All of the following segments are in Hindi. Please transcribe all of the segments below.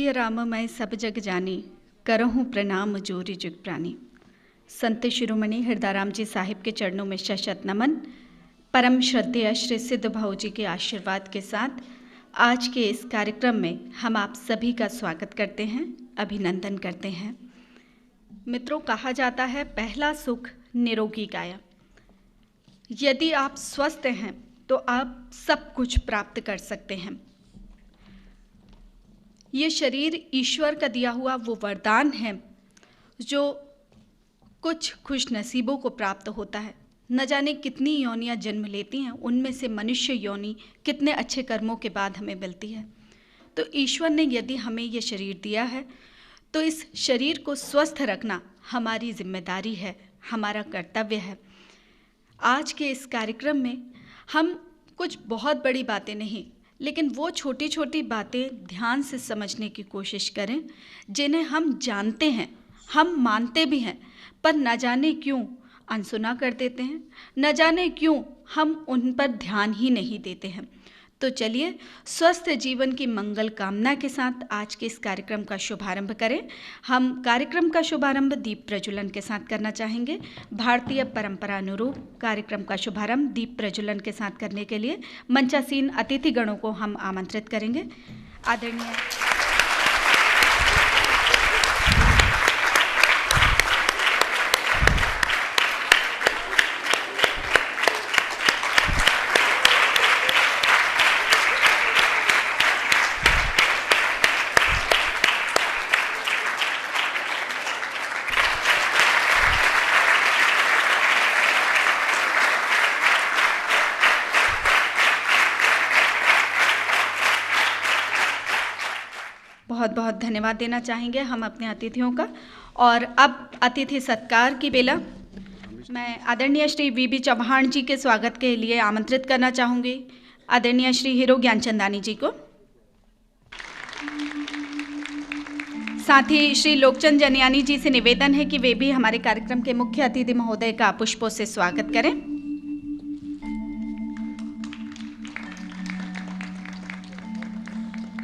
सिय राम मैं सब जग जानी, करहूँ प्रणाम जोरी जुग प्राणी। संत शिरोमणि हृदयराम जी साहिब के चरणों में शत नमन। परम श्रद्धेय श्री सिद्ध भाऊ जी के आशीर्वाद के साथ आज के इस कार्यक्रम में हम आप सभी का स्वागत करते हैं, अभिनंदन करते हैं। मित्रों, कहा जाता है पहला सुख निरोगी काया। यदि आप स्वस्थ हैं तो आप सब कुछ प्राप्त कर सकते हैं। ये शरीर ईश्वर का दिया हुआ वो वरदान है जो कुछ खुश नसीबों को प्राप्त होता है। न जाने कितनी योनियां जन्म लेती हैं, उनमें से मनुष्य योनि कितने अच्छे कर्मों के बाद हमें मिलती है। तो ईश्वर ने यदि हमें ये शरीर दिया है तो इस शरीर को स्वस्थ रखना हमारी जिम्मेदारी है, हमारा कर्तव्य है। आज के इस कार्यक्रम में हम कुछ बहुत बड़ी बातें नहीं, लेकिन वो छोटी छोटी बातें ध्यान से समझने की कोशिश करें जिन्हें हम जानते हैं, हम मानते भी हैं, पर न जाने क्यों अनसुना कर देते हैं, न जाने क्यों हम उन पर ध्यान ही नहीं देते हैं। तो चलिए स्वस्थ जीवन की मंगल कामना के साथ आज के इस कार्यक्रम का शुभारंभ करें। हम कार्यक्रम का शुभारंभ दीप प्रज्वलन के साथ करना चाहेंगे। भारतीय परंपरा अनुरूप कार्यक्रम का शुभारंभ दीप प्रज्वलन के साथ करने के लिए मंचासीन अतिथिगणों को हम आमंत्रित करेंगे। आदरणीय बहुत बहुत धन्यवाद देना चाहेंगे हम अपने अतिथियों का। और अब अतिथि सत्कार की बेला। मैं आदरणीय श्री वीबी चौहान जी के स्वागत के लिए आमंत्रित करना चाहूँगी। आदरणीय श्री हीरो ज्ञानचंदानी जी को, साथ ही श्री लोकचंद जनियानी जी से निवेदन है कि वे भी हमारे कार्यक्रम के मुख्य अतिथि महोदय का पुष्पों से स्वागत करें।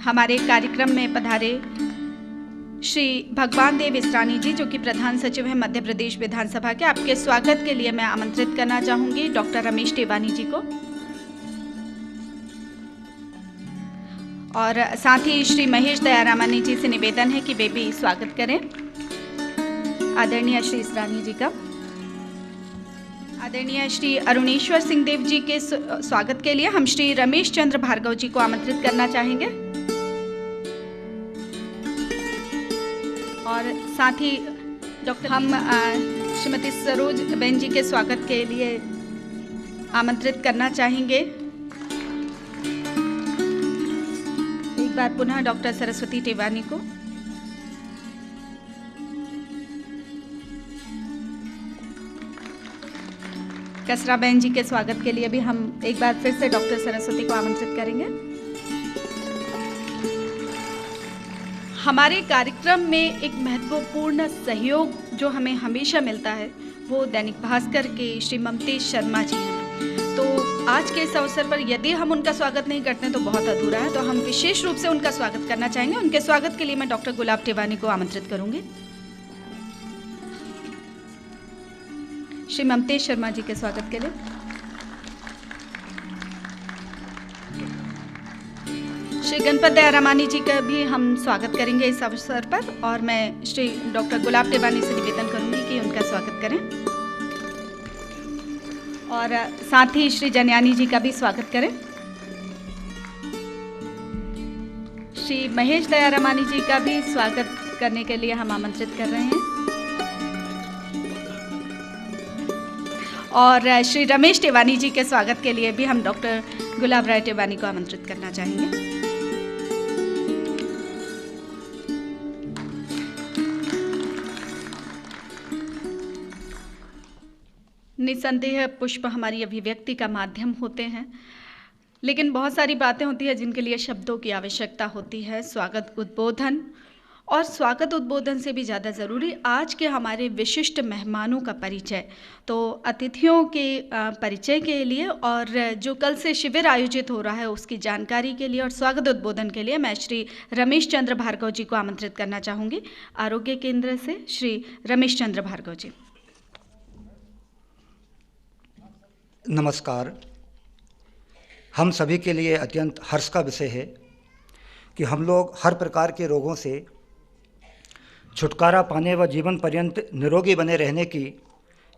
हमारे कार्यक्रम में पधारे श्री भगवान देव इसरानी जी, जो कि प्रधान सचिव हैं मध्य प्रदेश विधानसभा के, आपके स्वागत के लिए मैं आमंत्रित करना चाहूंगी डॉक्टर रमेश टेवानी जी को। और साथ ही श्री महेश दयारामानी जी से निवेदन है कि वे भी स्वागत करें आदरणीय श्री इसरानी जी का। आदरणीय श्री अरुणेश्वर सिंह देव जी के स्वागत के लिए हम श्री रमेश चंद्र भार्गव जी को आमंत्रित करना चाहेंगे। और साथ ही डॉक्टर हम श्रीमती सरोज बहन जी के स्वागत के लिए आमंत्रित करना चाहेंगे। एक बार पुनः डॉक्टर सरस्वती टेवानी को। कसरा बहन जी के स्वागत के लिए भी हम एक बार फिर से डॉक्टर सरस्वती को आमंत्रित करेंगे। हमारे कार्यक्रम में एक महत्वपूर्ण सहयोग जो हमें हमेशा मिलता है वो दैनिक भास्कर के श्री ममतेश शर्मा जी हैं। तो आज के इस अवसर पर यदि हम उनका स्वागत नहीं करते हैं तो बहुत अधूरा है, तो हम विशेष रूप से उनका स्वागत करना चाहेंगे। उनके स्वागत के लिए मैं डॉक्टर गुलाब टेवानी को आमंत्रित करूंगी। श्री ममतेश शर्मा जी के स्वागत के लिए श्री गणपत दयारामानी जी का भी हम स्वागत करेंगे इस अवसर पर। और मैं श्री डॉक्टर गुलाब टेवानी से निवेदन करूंगी कि उनका स्वागत करें। और साथ ही श्री जनियानी जी का भी स्वागत करें। श्री महेश दयारामानी जी का भी स्वागत करने के लिए हम आमंत्रित कर रहे हैं। और श्री रमेश टेवानी जी के स्वागत के लिए भी हम डॉक्टर गुलाब राय टेवानी को आमंत्रित करना चाहेंगे। निसंदेह पुष्प हमारी अभिव्यक्ति का माध्यम होते हैं, लेकिन बहुत सारी बातें होती हैं जिनके लिए शब्दों की आवश्यकता होती है। स्वागत, उद्बोधन और स्वागत उद्बोधन से भी ज़्यादा ज़रूरी आज के हमारे विशिष्ट मेहमानों का परिचय। तो अतिथियों के परिचय के लिए और जो कल से शिविर आयोजित हो रहा है उसकी जानकारी के लिए और स्वागत उद्बोधन के लिए मैं श्री रमेश चंद्र भार्गव जी को आमंत्रित करना चाहूँगी। आरोग्य केंद्र से श्री रमेश चंद्र भार्गव जी। नमस्कार। हम सभी के लिए अत्यंत हर्ष का विषय है कि हम लोग हर प्रकार के रोगों से छुटकारा पाने व जीवन पर्यंत निरोगी बने रहने की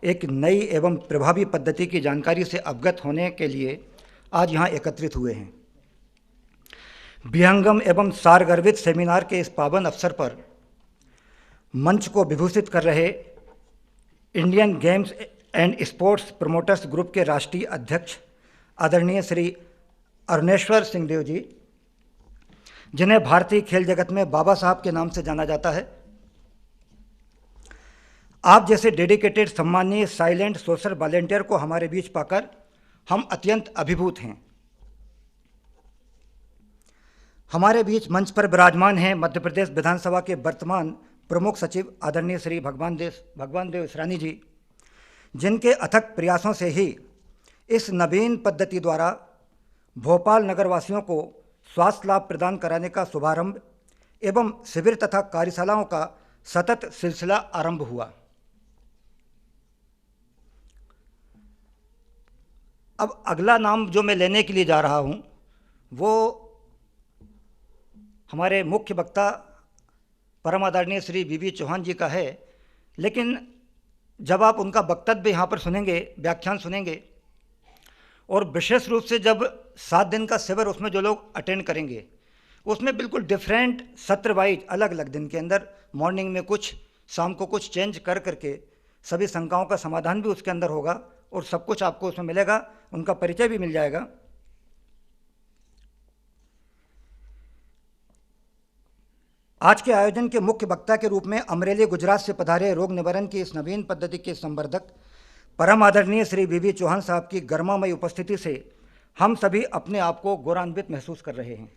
एक नई एवं प्रभावी पद्धति की जानकारी से अवगत होने के लिए आज यहाँ एकत्रित हुए हैं। विहंगम एवं सारगर्भित सेमिनार के इस पावन अवसर पर मंच को विभूषित कर रहे Indian games and sports promoters group के राष्ट्रीय अध्यक्ष आदरणीय श्री अरुणेश्वर सिंहदेव जी, जिन्हें भारतीय खेल जगत में बाबा साहब के नाम से जाना जाता है, आप जैसे डेडिकेटेड सम्मानीय साइलेंट सोशल वॉलेंटियर को हमारे बीच पाकर हम अत्यंत अभिभूत हैं। हमारे बीच मंच पर विराजमान हैं मध्य प्रदेश विधानसभा के वर्तमान प्रमुख सचिव आदरणीय श्री भगवान देव इसरानी जी, जिनके अथक प्रयासों से ही इस नवीन पद्धति द्वारा भोपाल नगरवासियों को स्वास्थ्य लाभ प्रदान कराने का शुभारंभ एवं शिविर तथा कार्यशालाओं का सतत सिलसिला आरंभ हुआ। अब अगला नाम जो मैं लेने के लिए जा रहा हूं वो हमारे मुख्य वक्ता परम आदरणीय श्री वी चौहान जी का है, लेकिन जब आप उनका वक्तव्य यहाँ पर सुनेंगे, व्याख्यान सुनेंगे, और विशेष रूप से जब 7 दिन का शिविर उसमें जो लोग अटेंड करेंगे उसमें बिल्कुल डिफरेंट सत्र वाइज अलग अलग दिन के अंदर मॉर्निंग में कुछ, शाम को कुछ चेंज कर करके सभी शंकाओं का समाधान भी उसके अंदर होगा और सब कुछ आपको उसमें मिलेगा, उनका परिचय भी मिल जाएगा। आज के आयोजन के मुख्य वक्ता के रूप में अमरेली गुजरात से पधारे रोग निवारण की इस नवीन पद्धति के संवर्धक परम आदरणीय श्री वी चौहान साहब की गर्मामयी उपस्थिति से हम सभी अपने आप को गौरवान्वित महसूस कर रहे हैं।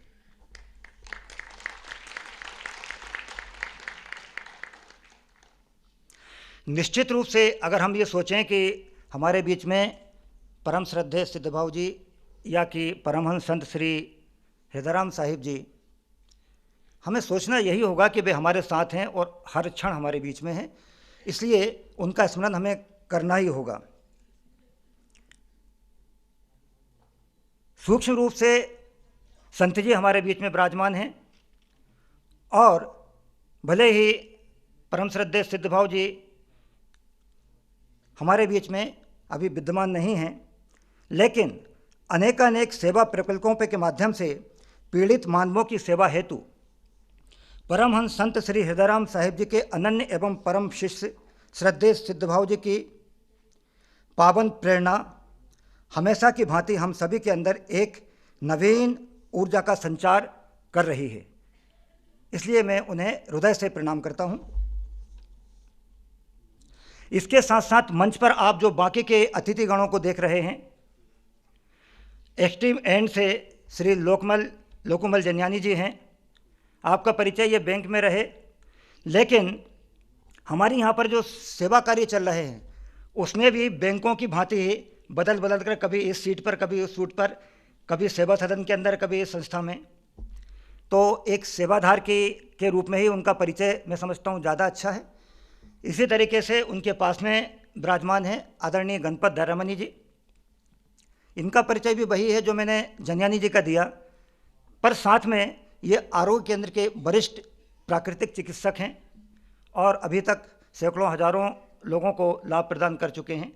निश्चित रूप से अगर हम ये सोचें कि हमारे बीच में परम श्रद्धेय सिद्धभाव जी या कि परमहंस संत श्री हृदयराम साहिब जी, हमें सोचना यही होगा कि वे हमारे साथ हैं और हर क्षण हमारे बीच में हैं, इसलिए उनका स्मरण हमें करना ही होगा। सूक्ष्म रूप से संत जी हमारे बीच में विराजमान हैं और भले ही परम श्रद्धेय सिद्धभाव जी हमारे बीच में अभी विद्यमान नहीं हैं, लेकिन अनेकानेक सेवा प्रकल्पों के माध्यम से पीड़ित मानवों की सेवा हेतु परमहंस संत श्री हृदयराम साहिब जी के अनन्य एवं परम शिष्य श्रद्धेय सिद्धभाव जी की पावन प्रेरणा हमेशा की भांति हम सभी के अंदर एक नवीन ऊर्जा का संचार कर रही है, इसलिए मैं उन्हें हृदय से प्रणाम करता हूं। इसके साथ साथ मंच पर आप जो बाकी के अतिथिगणों को देख रहे हैं, एक्सट्रीम एंड से श्री लोकमल जनियानी जी हैं। आपका परिचय ये बैंक में रहे, लेकिन हमारे यहाँ पर जो सेवा कार्य चल रहे हैं उसमें भी बैंकों की भांति ही बदल कर कभी इस सीट पर, कभी उस सूट पर, कभी सेवा सदन के अंदर, कभी इस संस्था में, तो एक सेवाधार के रूप में ही उनका परिचय मैं समझता हूँ ज़्यादा अच्छा है। इसी तरीके से उनके पास में विराजमान है आदरणीय गणपत धैर्यमणि जी। इनका परिचय भी वही है जो मैंने जनियानी जी का दिया, पर साथ में ये आरोग्य केंद्र के वरिष्ठ प्राकृतिक चिकित्सक हैं और अभी तक सैकड़ों हजारों लोगों को लाभ प्रदान कर चुके हैं।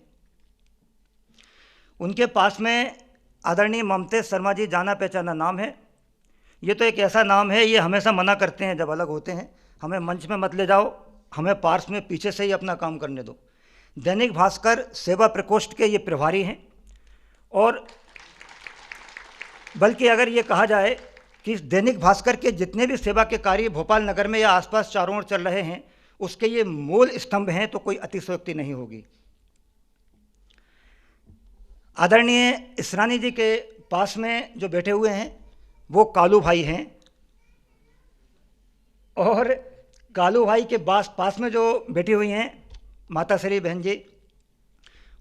उनके पास में आदरणीय ममतेज शर्मा जी, जाना पहचाना नाम है। ये तो एक ऐसा नाम है, ये हमेशा मना करते हैं जब अलग होते हैं, हमें मंच में मत ले जाओ, हमें पार्श्व में पीछे से ही अपना काम करने दो। दैनिक भास्कर सेवा प्रकोष्ठ के ये प्रभारी हैं और बल्कि अगर ये कहा जाए कि दैनिक भास्कर के जितने भी सेवा के कार्य भोपाल नगर में या आसपास चारों ओर चल रहे हैं उसके ये मूल स्तंभ हैं, तो कोई अतिशयोक्ति नहीं होगी। आदरणीय इसरानी जी के पास में जो बैठे हुए हैं वो कालू भाई हैं और कालू भाई के पास में जो बैठी हुई हैं माता श्री बहन जी,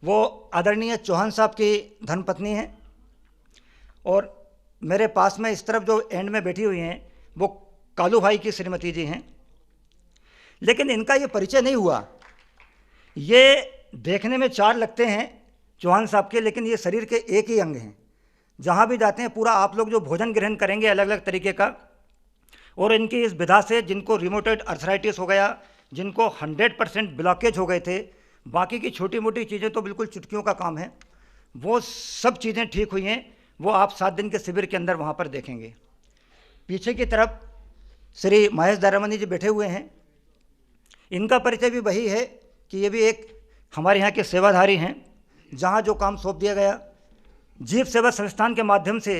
वो आदरणीय चौहान साहब की धर्मपत्नी हैं, और मेरे पास में इस तरफ जो एंड में बैठी हुई हैं वो कालू भाई की श्रीमती जी हैं। लेकिन इनका ये परिचय नहीं हुआ। ये देखने में चार लगते हैं चौहान साहब के, लेकिन ये शरीर के एक ही अंग हैं। जहाँ भी जाते हैं पूरा आप लोग जो भोजन ग्रहण करेंगे अलग अलग तरीके का, और इनकी इस विधा से जिनको रिमोटेड अर्थराइटिस हो गया, जिनको 100% ब्लॉकेज हो गए थे, बाकी की छोटी मोटी चीज़ें तो बिल्कुल चुटकियों का काम है, वो सब चीज़ें ठीक हुई हैं। वो आप 7 दिन के शिविर के अंदर वहाँ पर देखेंगे। पीछे की तरफ श्री महेश दारामनी जी बैठे हुए हैं। इनका परिचय भी वही है कि ये भी एक हमारे यहाँ के सेवाधारी हैं। जहाँ जो काम सौंप दिया गया, जीव सेवा संस्थान के माध्यम से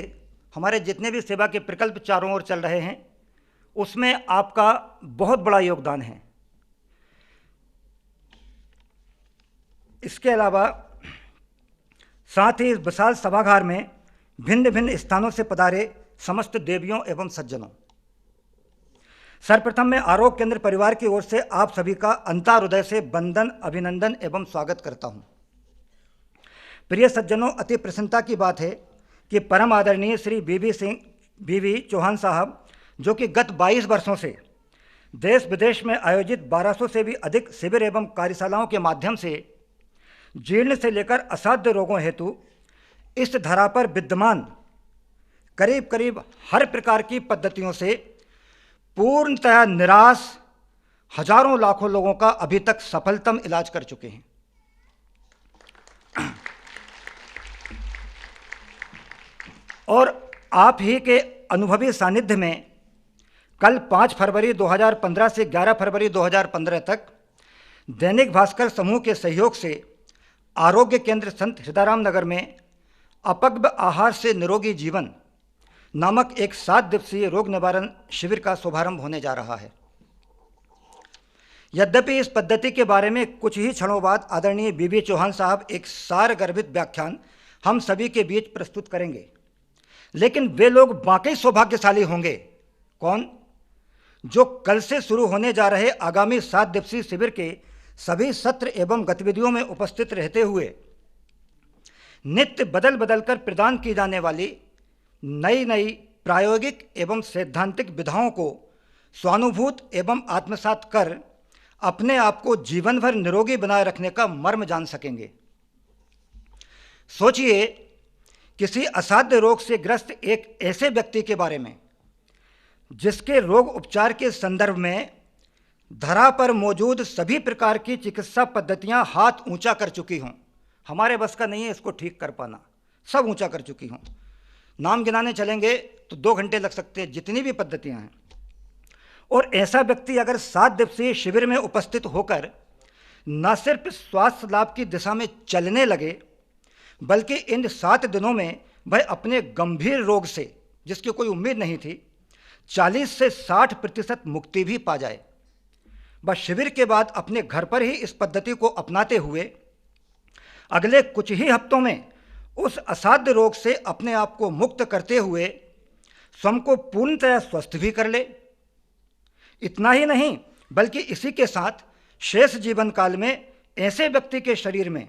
हमारे जितने भी सेवा के प्रकल्प चारों ओर चल रहे हैं, उसमें आपका बहुत बड़ा योगदान है। इसके अलावा साथ ही इस विशाल सभागार में भिन्न भिन्न स्थानों से पधारे समस्त देवियों एवं सज्जनों, सर्वप्रथम मैं आरोग्य केंद्र परिवार की ओर से आप सभी का अंतर हृदय से वंदन, अभिनंदन एवं स्वागत करता हूं। प्रिय सज्जनों, अति प्रसन्नता की बात है कि परम आदरणीय श्री बीवी चौहान साहब, जो कि गत 22 वर्षों से देश विदेश में आयोजित 1200 से भी अधिक शिविर एवं कार्यशालाओं के माध्यम से जीर्ण से लेकर असाध्य रोगों हेतु इस धरा पर विद्यमान करीब करीब हर प्रकार की पद्धतियों से पूर्णतः निराश हजारों लाखों लोगों का अभी तक सफलतम इलाज कर चुके हैं। और आप ही के अनुभवी सानिध्य में कल 5 फरवरी 2015 से 11 फरवरी 2015 तक दैनिक भास्कर समूह के सहयोग से आरोग्य केंद्र संत हृदयराम नगर में अपग्व आहार से निरोगी जीवन नामक एक 7 दिवसीय रोग निवारण शिविर का शुभारंभ होने जा रहा है। यद्यपि इस पद्धति के बारे में कुछ ही क्षणों बाद आदरणीय बीबी चौहान साहब एक सार गर्भित व्याख्यान हम सभी के बीच प्रस्तुत करेंगे, लेकिन वे लोग वाकई सौभाग्यशाली होंगे। कौन? जो कल से शुरू होने जा रहे आगामी 7 दिवसीय शिविर के सभी सत्र एवं गतिविधियों में उपस्थित रहते हुए नित्य बदल बदल कर प्रदान की जाने वाली नई नई प्रायोगिक एवं सैद्धांतिक विधाओं को स्वानुभूत एवं आत्मसात कर अपने आप को जीवन भर निरोगी बनाए रखने का मर्म जान सकेंगे। सोचिए, किसी असाध्य रोग से ग्रस्त एक ऐसे व्यक्ति के बारे में जिसके रोग उपचार के संदर्भ में धरा पर मौजूद सभी प्रकार की चिकित्सा पद्धतियां हाथ ऊंचा कर चुकी हों। हमारे बस का नहीं है इसको ठीक कर पाना, सब ऊंचा कर चुकी हों। नाम गिनाने चलेंगे तो 2 घंटे लग सकते हैं, जितनी भी पद्धतियां हैं। और ऐसा व्यक्ति अगर 7 दिवसीय शिविर में उपस्थित होकर न सिर्फ स्वास्थ्य लाभ की दिशा में चलने लगे, बल्कि इन 7 दिनों में वह अपने गंभीर रोग से, जिसकी कोई उम्मीद नहीं थी, 40 से 60% मुक्ति भी पा जाए, वह शिविर के बाद अपने घर पर ही इस पद्धति को अपनाते हुए अगले कुछ ही हफ्तों में उस असाध्य रोग से अपने आप को मुक्त करते हुए स्वयं को पूर्णतः स्वस्थ भी कर ले। इतना ही नहीं, बल्कि इसी के साथ शेष जीवन काल में ऐसे व्यक्ति के शरीर में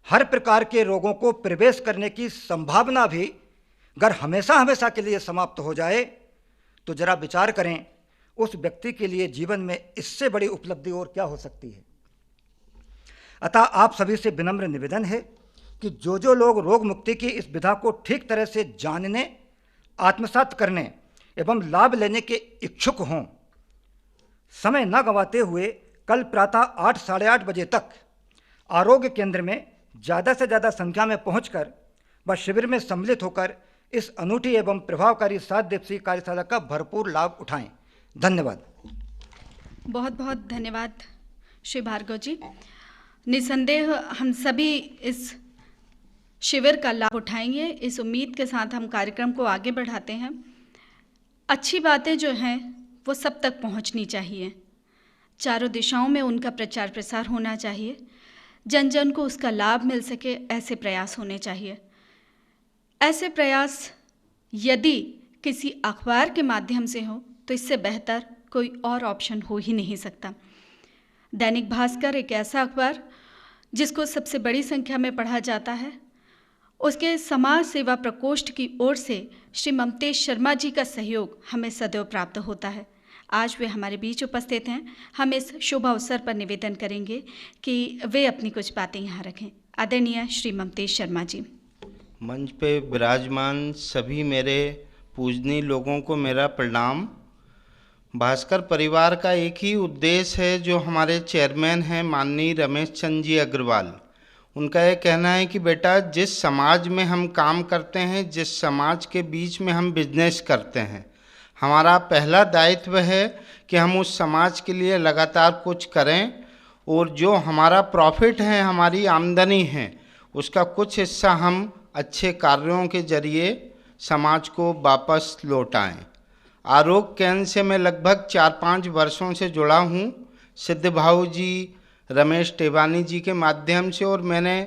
हर प्रकार के रोगों को प्रवेश करने की संभावना भी अगर हमेशा हमेशा के लिए समाप्त हो जाए तो जरा विचार करें, उस व्यक्ति के लिए जीवन में इससे बड़ी उपलब्धि और क्या हो सकती है। अतः आप सभी से विनम्र निवेदन है कि जो लोग रोग मुक्ति की इस विधा को ठीक तरह से जानने, आत्मसात करने एवं लाभ लेने के इच्छुक हों, समय न गंवाते हुए कल प्रातः 8 साढ़े 8 बजे तक आरोग्य केंद्र में ज़्यादा से ज़्यादा संख्या में पहुंचकर व शिविर में सम्मिलित होकर इस अनूठी एवं प्रभावकारी 7 दिवसीय कार्यशाला का भरपूर लाभ उठाएं। धन्यवाद। बहुत बहुत धन्यवाद श्री भार्गव जी। निसंदेह हम सभी इस शिविर का लाभ उठाएंगे, इस उम्मीद के साथ हम कार्यक्रम को आगे बढ़ाते हैं। अच्छी बातें जो हैं वो सब तक पहुंचनी चाहिए, चारों दिशाओं में उनका प्रचार प्रसार होना चाहिए, जन जन को उसका लाभ मिल सके, ऐसे प्रयास होने चाहिए। ऐसे प्रयास यदि किसी अखबार के माध्यम से हो तो इससे बेहतर कोई और ऑप्शन हो ही नहीं सकता। दैनिक भास्कर एक ऐसा अखबार जिसको सबसे बड़ी संख्या में पढ़ा जाता है। उसके समाज सेवा प्रकोष्ठ की ओर से श्री ममतेश शर्मा जी का सहयोग हमें सदैव प्राप्त होता है। आज वे हमारे बीच उपस्थित हैं। हम इस शुभ अवसर पर निवेदन करेंगे कि वे अपनी कुछ बातें यहाँ रखें। आदरणीय श्री ममतेश शर्मा जी। मंच पे विराजमान सभी मेरे पूजनीय लोगों को मेरा प्रणाम। भास्कर परिवार का एक ही उद्देश्य है, जो हमारे चेयरमैन हैं माननीय रमेश चंद्र जी अग्रवाल, उनका ये कहना है कि बेटा जिस समाज में हम काम करते हैं, जिस समाज के बीच में हम बिजनेस करते हैं, हमारा पहला दायित्व है कि हम उस समाज के लिए लगातार कुछ करें और जो हमारा प्रॉफिट है, हमारी आमदनी है, उसका कुछ हिस्सा हम अच्छे कार्यों के जरिए समाज को वापस लौटाएं। आरोग्य केंद्र से मैं लगभग 4-5 वर्षों से जुड़ा हूँ, सिद्ध भाऊ जी, रमेश टेवानी जी के माध्यम से, और मैंने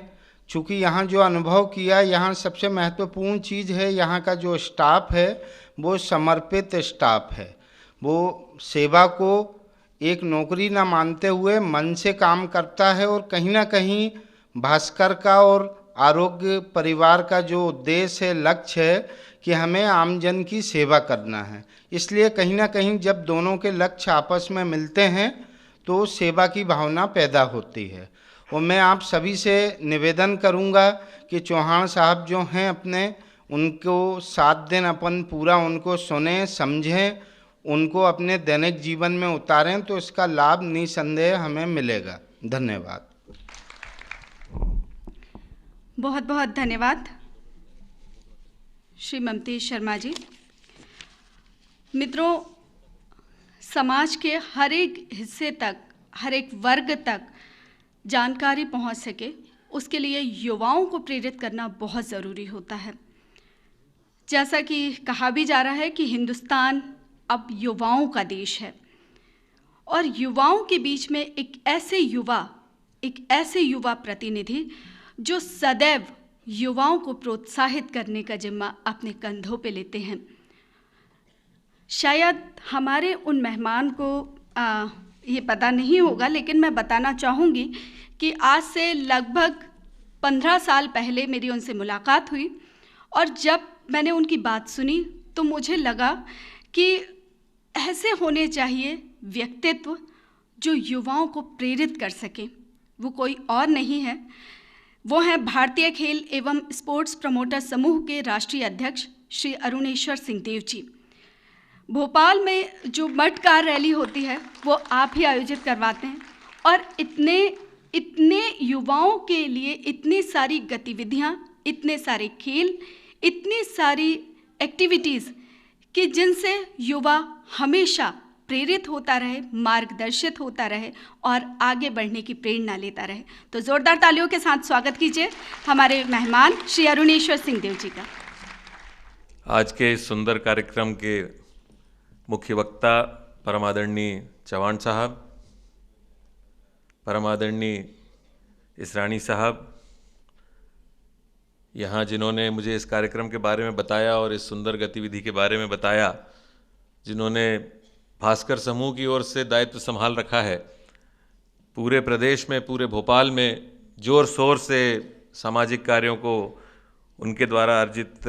चूँकि यहाँ जो अनुभव किया, यहाँ सबसे महत्वपूर्ण चीज़ है यहाँ का जो स्टाफ है वो समर्पित स्टाफ है। वो सेवा को एक नौकरी ना मानते हुए मन से काम करता है, और कहीं ना कहीं भास्कर का और आरोग्य परिवार का जो उद्देश्य है, लक्ष्य है कि हमें आमजन की सेवा करना है। इसलिए कहीं ना कहीं जब दोनों के लक्ष्य आपस में मिलते हैं तो सेवा की भावना पैदा होती है। और मैं आप सभी से निवेदन करूंगा कि चौहान साहब जो हैं अपने, उनको 7 दिन अपन पूरा उनको सुने, समझें, उनको अपने दैनिक जीवन में उतारें, तो इसका लाभ निसंदेह हमें मिलेगा। धन्यवाद। बहुत बहुत धन्यवाद श्री ममतेश शर्मा जी। मित्रों, समाज के हर एक हिस्से तक, हर एक वर्ग तक जानकारी पहुंच सके, उसके लिए युवाओं को प्रेरित करना बहुत ज़रूरी होता है। जैसा कि कहा भी जा रहा है कि हिंदुस्तान अब युवाओं का देश है, और युवाओं के बीच में एक ऐसे युवा प्रतिनिधि जो सदैव युवाओं को प्रोत्साहित करने का जिम्मा अपने कंधों पे लेते हैं। शायद हमारे उन मेहमान को ये पता नहीं होगा, लेकिन मैं बताना चाहूँगी कि आज से लगभग 15 साल पहले मेरी उनसे मुलाकात हुई, और जब मैंने उनकी बात सुनी तो मुझे लगा कि ऐसे होने चाहिए व्यक्तित्व जो युवाओं को प्रेरित कर सके। वो कोई और नहीं है, वो हैं भारतीय खेल एवं स्पोर्ट्स प्रमोटर समूह के राष्ट्रीय अध्यक्ष श्री अरुणेश्वर सिंहदेव जी। भोपाल में जो मठ कार रैली होती है वो आप ही आयोजित करवाते हैं, और इतने युवाओं के लिए इतनी सारी गतिविधियां, इतने सारे खेल, इतनी सारी एक्टिविटीज़ कि जिनसे युवा हमेशा प्रेरित होता रहे, मार्गदर्शित होता रहे और आगे बढ़ने की प्रेरणा लेता रहे। तो जोरदार तालियों के साथ स्वागत कीजिए हमारे मेहमान श्री अरुणेश्वर सिंहदेव जी का। आज के इस सुंदर कार्यक्रम के मुख्य वक्ता परमादरणीय चौहान साहब, परमादरणीय इसरानी साहब, यहाँ जिन्होंने मुझे इस कार्यक्रम के बारे में बताया और इस सुंदर गतिविधि के बारे में बताया, जिन्होंने भास्कर समूह की ओर से दायित्व संभाल रखा है, पूरे प्रदेश में, पूरे भोपाल में जोर शोर से सामाजिक कार्यों को, उनके द्वारा अर्जित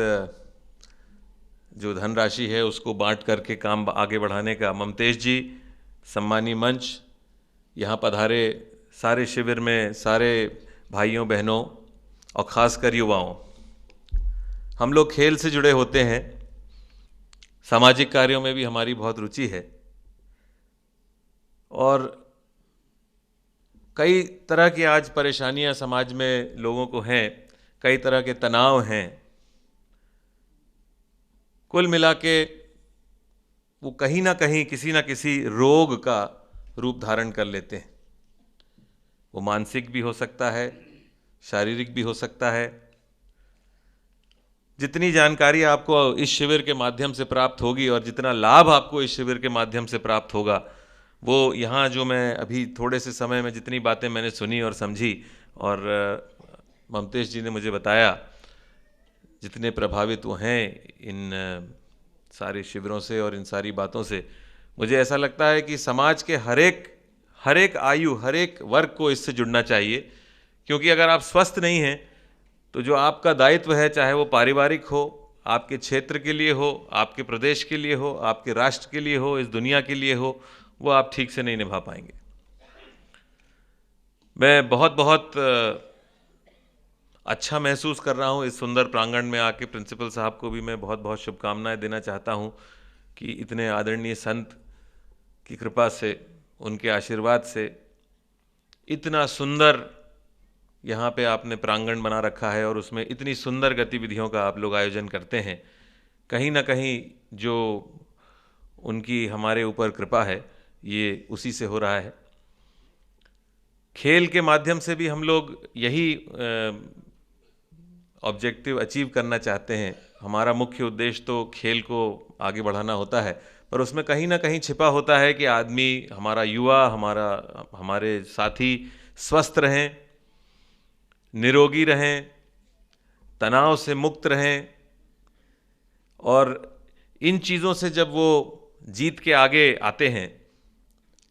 जो धनराशि है उसको बांट करके काम आगे बढ़ाने का ममतेश जी, सम्मानीय मंच, यहाँ पधारे सारे शिविर में सारे भाइयों बहनों और ख़ासकर युवाओं। हम लोग खेल से जुड़े होते हैं, सामाजिक कार्यों में भी हमारी बहुत रुचि है, और कई तरह की आज परेशानियां समाज में लोगों को हैं, कई तरह के तनाव हैं। कुल मिला के वो कहीं ना कहीं किसी ना किसी रोग का रूप धारण कर लेते हैं। वो मानसिक भी हो सकता है, शारीरिक भी हो सकता है। जितनी जानकारी आपको इस शिविर के माध्यम से प्राप्त होगी और जितना लाभ आपको इस शिविर के माध्यम से प्राप्त होगा, वो यहाँ जो मैं अभी थोड़े से समय में जितनी बातें मैंने सुनी और समझी और ममतेश जी ने मुझे बताया, जितने प्रभावित वो हैं इन सारे शिविरों से और इन सारी बातों से, मुझे ऐसा लगता है कि समाज के हर एक आयु, हर एक वर्ग को इससे जुड़ना चाहिए, क्योंकि अगर आप स्वस्थ नहीं हैं तो जो आपका दायित्व है, चाहे वो पारिवारिक हो, आपके क्षेत्र के लिए हो, आपके प्रदेश के लिए हो, आपके राष्ट्र के लिए हो, इस दुनिया के लिए हो, वो आप ठीक से नहीं निभा पाएंगे। मैं बहुत बहुत अच्छा महसूस कर रहा हूँ इस सुंदर प्रांगण में आके। प्रिंसिपल साहब को भी मैं बहुत बहुत शुभकामनाएं देना चाहता हूँ कि इतने आदरणीय संत की कृपा से, उनके आशीर्वाद से इतना सुंदर यहाँ पे आपने प्रांगण बना रखा है और उसमें इतनी सुंदर गतिविधियों का आप लोग आयोजन करते हैं। कहीं ना कहीं जो उनकी हमारे ऊपर कृपा है, ये उसी से हो रहा है। खेल के माध्यम से भी हम लोग यही ऑब्जेक्टिव अचीव करना चाहते हैं। हमारा मुख्य उद्देश्य तो खेल को आगे बढ़ाना होता है, पर उसमें कहीं ना कहीं छिपा होता है कि आदमी, हमारा युवा, हमारे साथी स्वस्थ रहें, निरोगी रहें, तनाव से मुक्त रहें, और इन चीज़ों से जब वो जीत के आगे आते हैं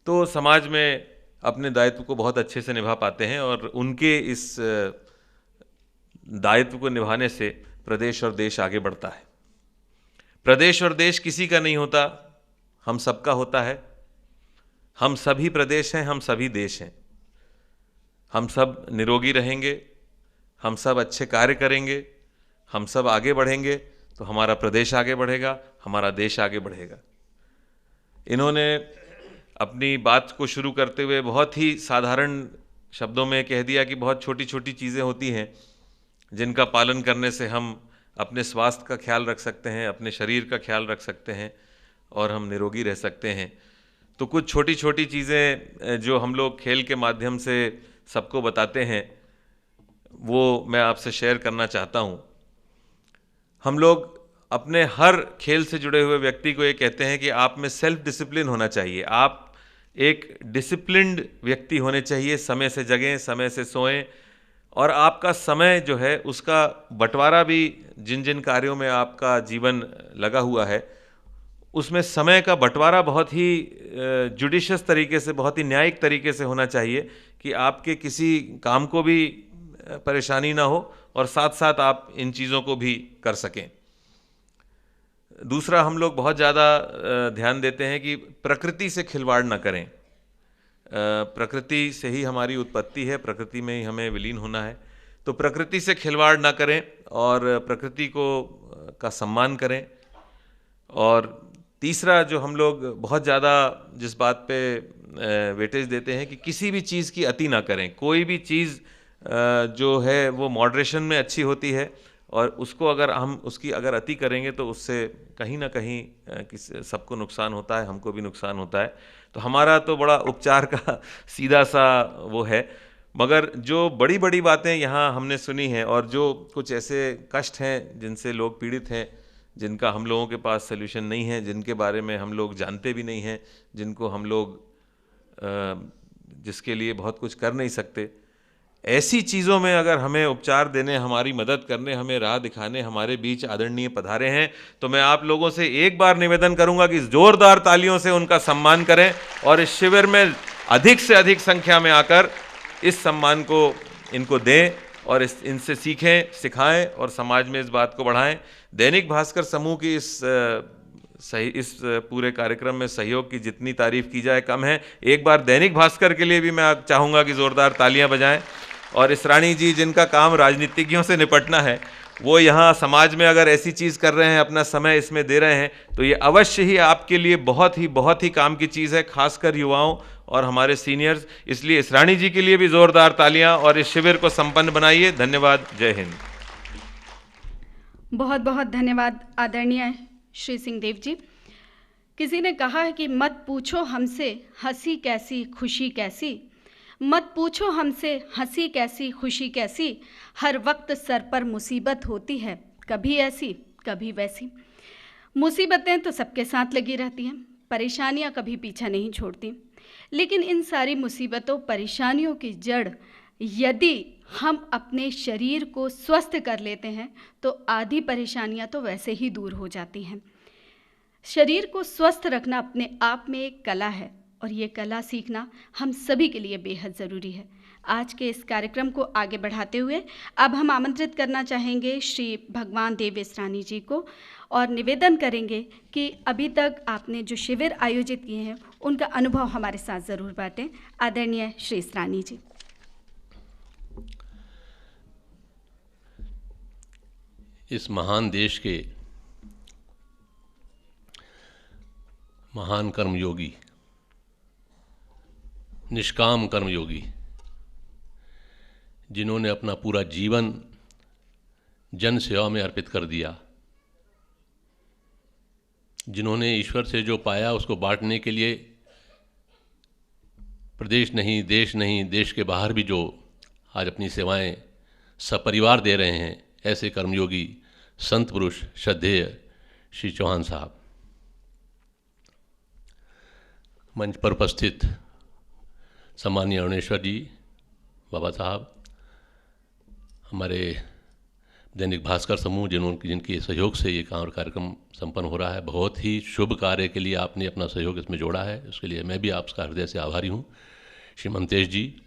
तो समाज में अपने दायित्व को बहुत अच्छे से निभा पाते हैं। और उनके इस दायित्व को निभाने से प्रदेश और देश आगे बढ़ता है। प्रदेश और देश किसी का नहीं होता, हम सबका होता है। हम सभी प्रदेश हैं, हम सभी देश हैं। हम सब निरोगी रहेंगे, हम सब अच्छे कार्य करेंगे, हम सब आगे बढ़ेंगे तो हमारा प्रदेश आगे बढ़ेगा, हमारा देश आगे बढ़ेगा। इन्होंने अपनी बात को शुरू करते हुए बहुत ही साधारण शब्दों में कह दिया कि बहुत छोटी छोटी चीज़ें होती हैं जिनका पालन करने से हम अपने स्वास्थ्य का ख्याल रख सकते हैं, अपने शरीर का ख्याल रख सकते हैं और हम निरोगी रह सकते हैं। तो कुछ छोटी छोटी चीज़ें जो हम लोग खेल के माध्यम से सबको बताते हैं, वो मैं आपसे शेयर करना चाहता हूँ। हम लोग अपने हर खेल से जुड़े हुए व्यक्ति को ये कहते हैं कि आप में सेल्फ डिसिप्लिन होना चाहिए। आप एक डिसिप्लिन्ड व्यक्ति होने चाहिए, समय से जगें, समय से सोएं, और आपका समय जो है उसका बंटवारा भी, जिन जिन कार्यों में आपका जीवन लगा हुआ है उसमें समय का बंटवारा बहुत ही जुडिशियस तरीके से, बहुत ही न्यायिक तरीके से होना चाहिए कि आपके किसी काम को भी परेशानी ना हो और साथ साथ आप इन चीज़ों को भी कर सकें। दूसरा, हम लोग बहुत ज़्यादा ध्यान देते हैं कि प्रकृति से खिलवाड़ ना करें। प्रकृति से ही हमारी उत्पत्ति है, प्रकृति में ही हमें विलीन होना है, तो प्रकृति से खिलवाड़ ना करें और प्रकृति का सम्मान करें। और तीसरा, जो हम लोग बहुत ज़्यादा जिस बात पे वेटेज देते हैं कि किसी भी चीज़ की अति ना करें। कोई भी चीज़ जो है वो मॉडरेशन में अच्छी होती है, और उसको अगर हम उसकी अगर अति करेंगे तो उससे कहीं ना कहीं सबको नुकसान होता है, हमको भी नुकसान होता है। तो हमारा तो बड़ा उपचार का सीधा सा वो है, मगर जो बड़ी बड़ी बातें यहाँ हमने सुनी हैं और जो कुछ ऐसे कष्ट हैं जिनसे लोग पीड़ित हैं, जिनका हम लोगों के पास सल्यूशन नहीं है, जिनके बारे में हम लोग जानते भी नहीं हैं, जिनको हम लोग जिसके लिए बहुत कुछ कर नहीं सकते, ऐसी चीज़ों में अगर हमें उपचार देने, हमारी मदद करने, हमें राह दिखाने हमारे बीच आदरणीय पधारे हैं, तो मैं आप लोगों से एक बार निवेदन करूंगा कि जोरदार तालियों से उनका सम्मान करें और इस शिविर में अधिक से अधिक संख्या में आकर इस सम्मान को इनको दें और इनसे सीखें, सिखाएं और समाज में इस बात को बढ़ाएं। दैनिक भास्कर समूह की इस पूरे कार्यक्रम में सहयोग की जितनी तारीफ की जाए कम है। एक बार दैनिक भास्कर के लिए भी मैं चाहूँगा कि ज़ोरदार तालियां बजाएं। और इसरानी जी, जिनका काम राजनीतिज्ञों से निपटना है, वो यहाँ समाज में अगर ऐसी चीज़ कर रहे हैं, अपना समय इसमें दे रहे हैं, तो ये अवश्य ही आपके लिए बहुत ही काम की चीज़ है, खासकर युवाओं और हमारे सीनियर्स। इसलिए इसरानी जी के लिए भी ज़ोरदार तालियां और इस शिविर को संपन्न बनाइए। धन्यवाद। जय हिंद। बहुत बहुत धन्यवाद आदरणीय श्री सिंहदेव जी। किसी ने कहा है कि मत पूछो हमसे हंसी कैसी खुशी कैसी, मत पूछो हमसे हंसी कैसी खुशी कैसी, हर वक्त सर पर मुसीबत होती है, कभी ऐसी कभी वैसी। मुसीबतें तो सबके साथ लगी रहती हैं, परेशानियां कभी पीछा नहीं छोड़ती, लेकिन इन सारी मुसीबतों परेशानियों की जड़ यदि हम अपने शरीर को स्वस्थ कर लेते हैं तो आधी परेशानियां तो वैसे ही दूर हो जाती हैं। शरीर को स्वस्थ रखना अपने आप में एक कला है और ये कला सीखना हम सभी के लिए बेहद ज़रूरी है। आज के इस कार्यक्रम को आगे बढ़ाते हुए अब हम आमंत्रित करना चाहेंगे श्री भगवान देव इसरानी जी को और निवेदन करेंगे कि अभी तक आपने जो शिविर आयोजित किए हैं उनका अनुभव हमारे साथ ज़रूर बांटें। आदरणीय श्री इसरानी जी। इस महान देश के महान कर्मयोगी, निष्काम कर्मयोगी, जिन्होंने अपना पूरा जीवन जन सेवा में अर्पित कर दिया, जिन्होंने ईश्वर से जो पाया उसको बांटने के लिए प्रदेश नहीं, देश के बाहर भी जो आज अपनी सेवाएं सपरिवार दे रहे हैं, ऐसे कर्मयोगी संत पुरुष श्रद्धेय श्री चौहान साहब। मंच पर उपस्थित सम्माननीय अरुणेश्वर जी बाबा साहब, हमारे दैनिक भास्कर समूह जिनके सहयोग से ये कार्यक्रम संपन्न हो रहा है, बहुत ही शुभ कार्य के लिए आपने अपना सहयोग इसमें जोड़ा है, उसके लिए मैं भी आपका हृदय से आभारी हूँ। श्री ममतेश जी,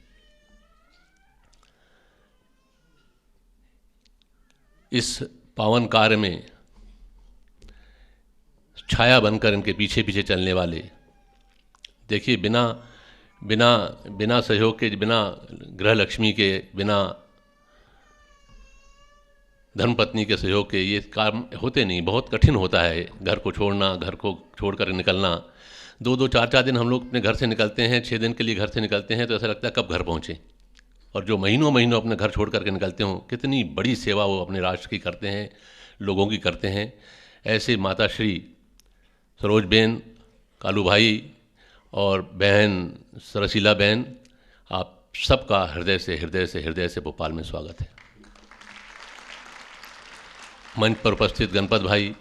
इस पावन कार्य में छाया बनकर इनके पीछे पीछे चलने वाले, देखिए बिना सहयोग के, बिना गृह लक्ष्मी के, बिना धर्मपत्नी के सहयोग के ये काम होते नहीं। बहुत कठिन होता है घर को छोड़ना, घर को छोड़कर निकलना। 2-2, 4-4 दिन हम लोग अपने घर से निकलते हैं, 6 दिन के लिए घर से निकलते हैं तो ऐसा लगता है कब घर पहुँचे। और जो महीनों महीनों अपने घर छोड़ करके निकलते हों, कितनी बड़ी सेवा वो अपने राष्ट्र की करते हैं, लोगों की करते हैं। ऐसे माता श्री सरोज बेन, कालू भाई और बहन सरसीला बहन, आप सबका हृदय से भोपाल में स्वागत है। मंच पर उपस्थित गणपत भाई,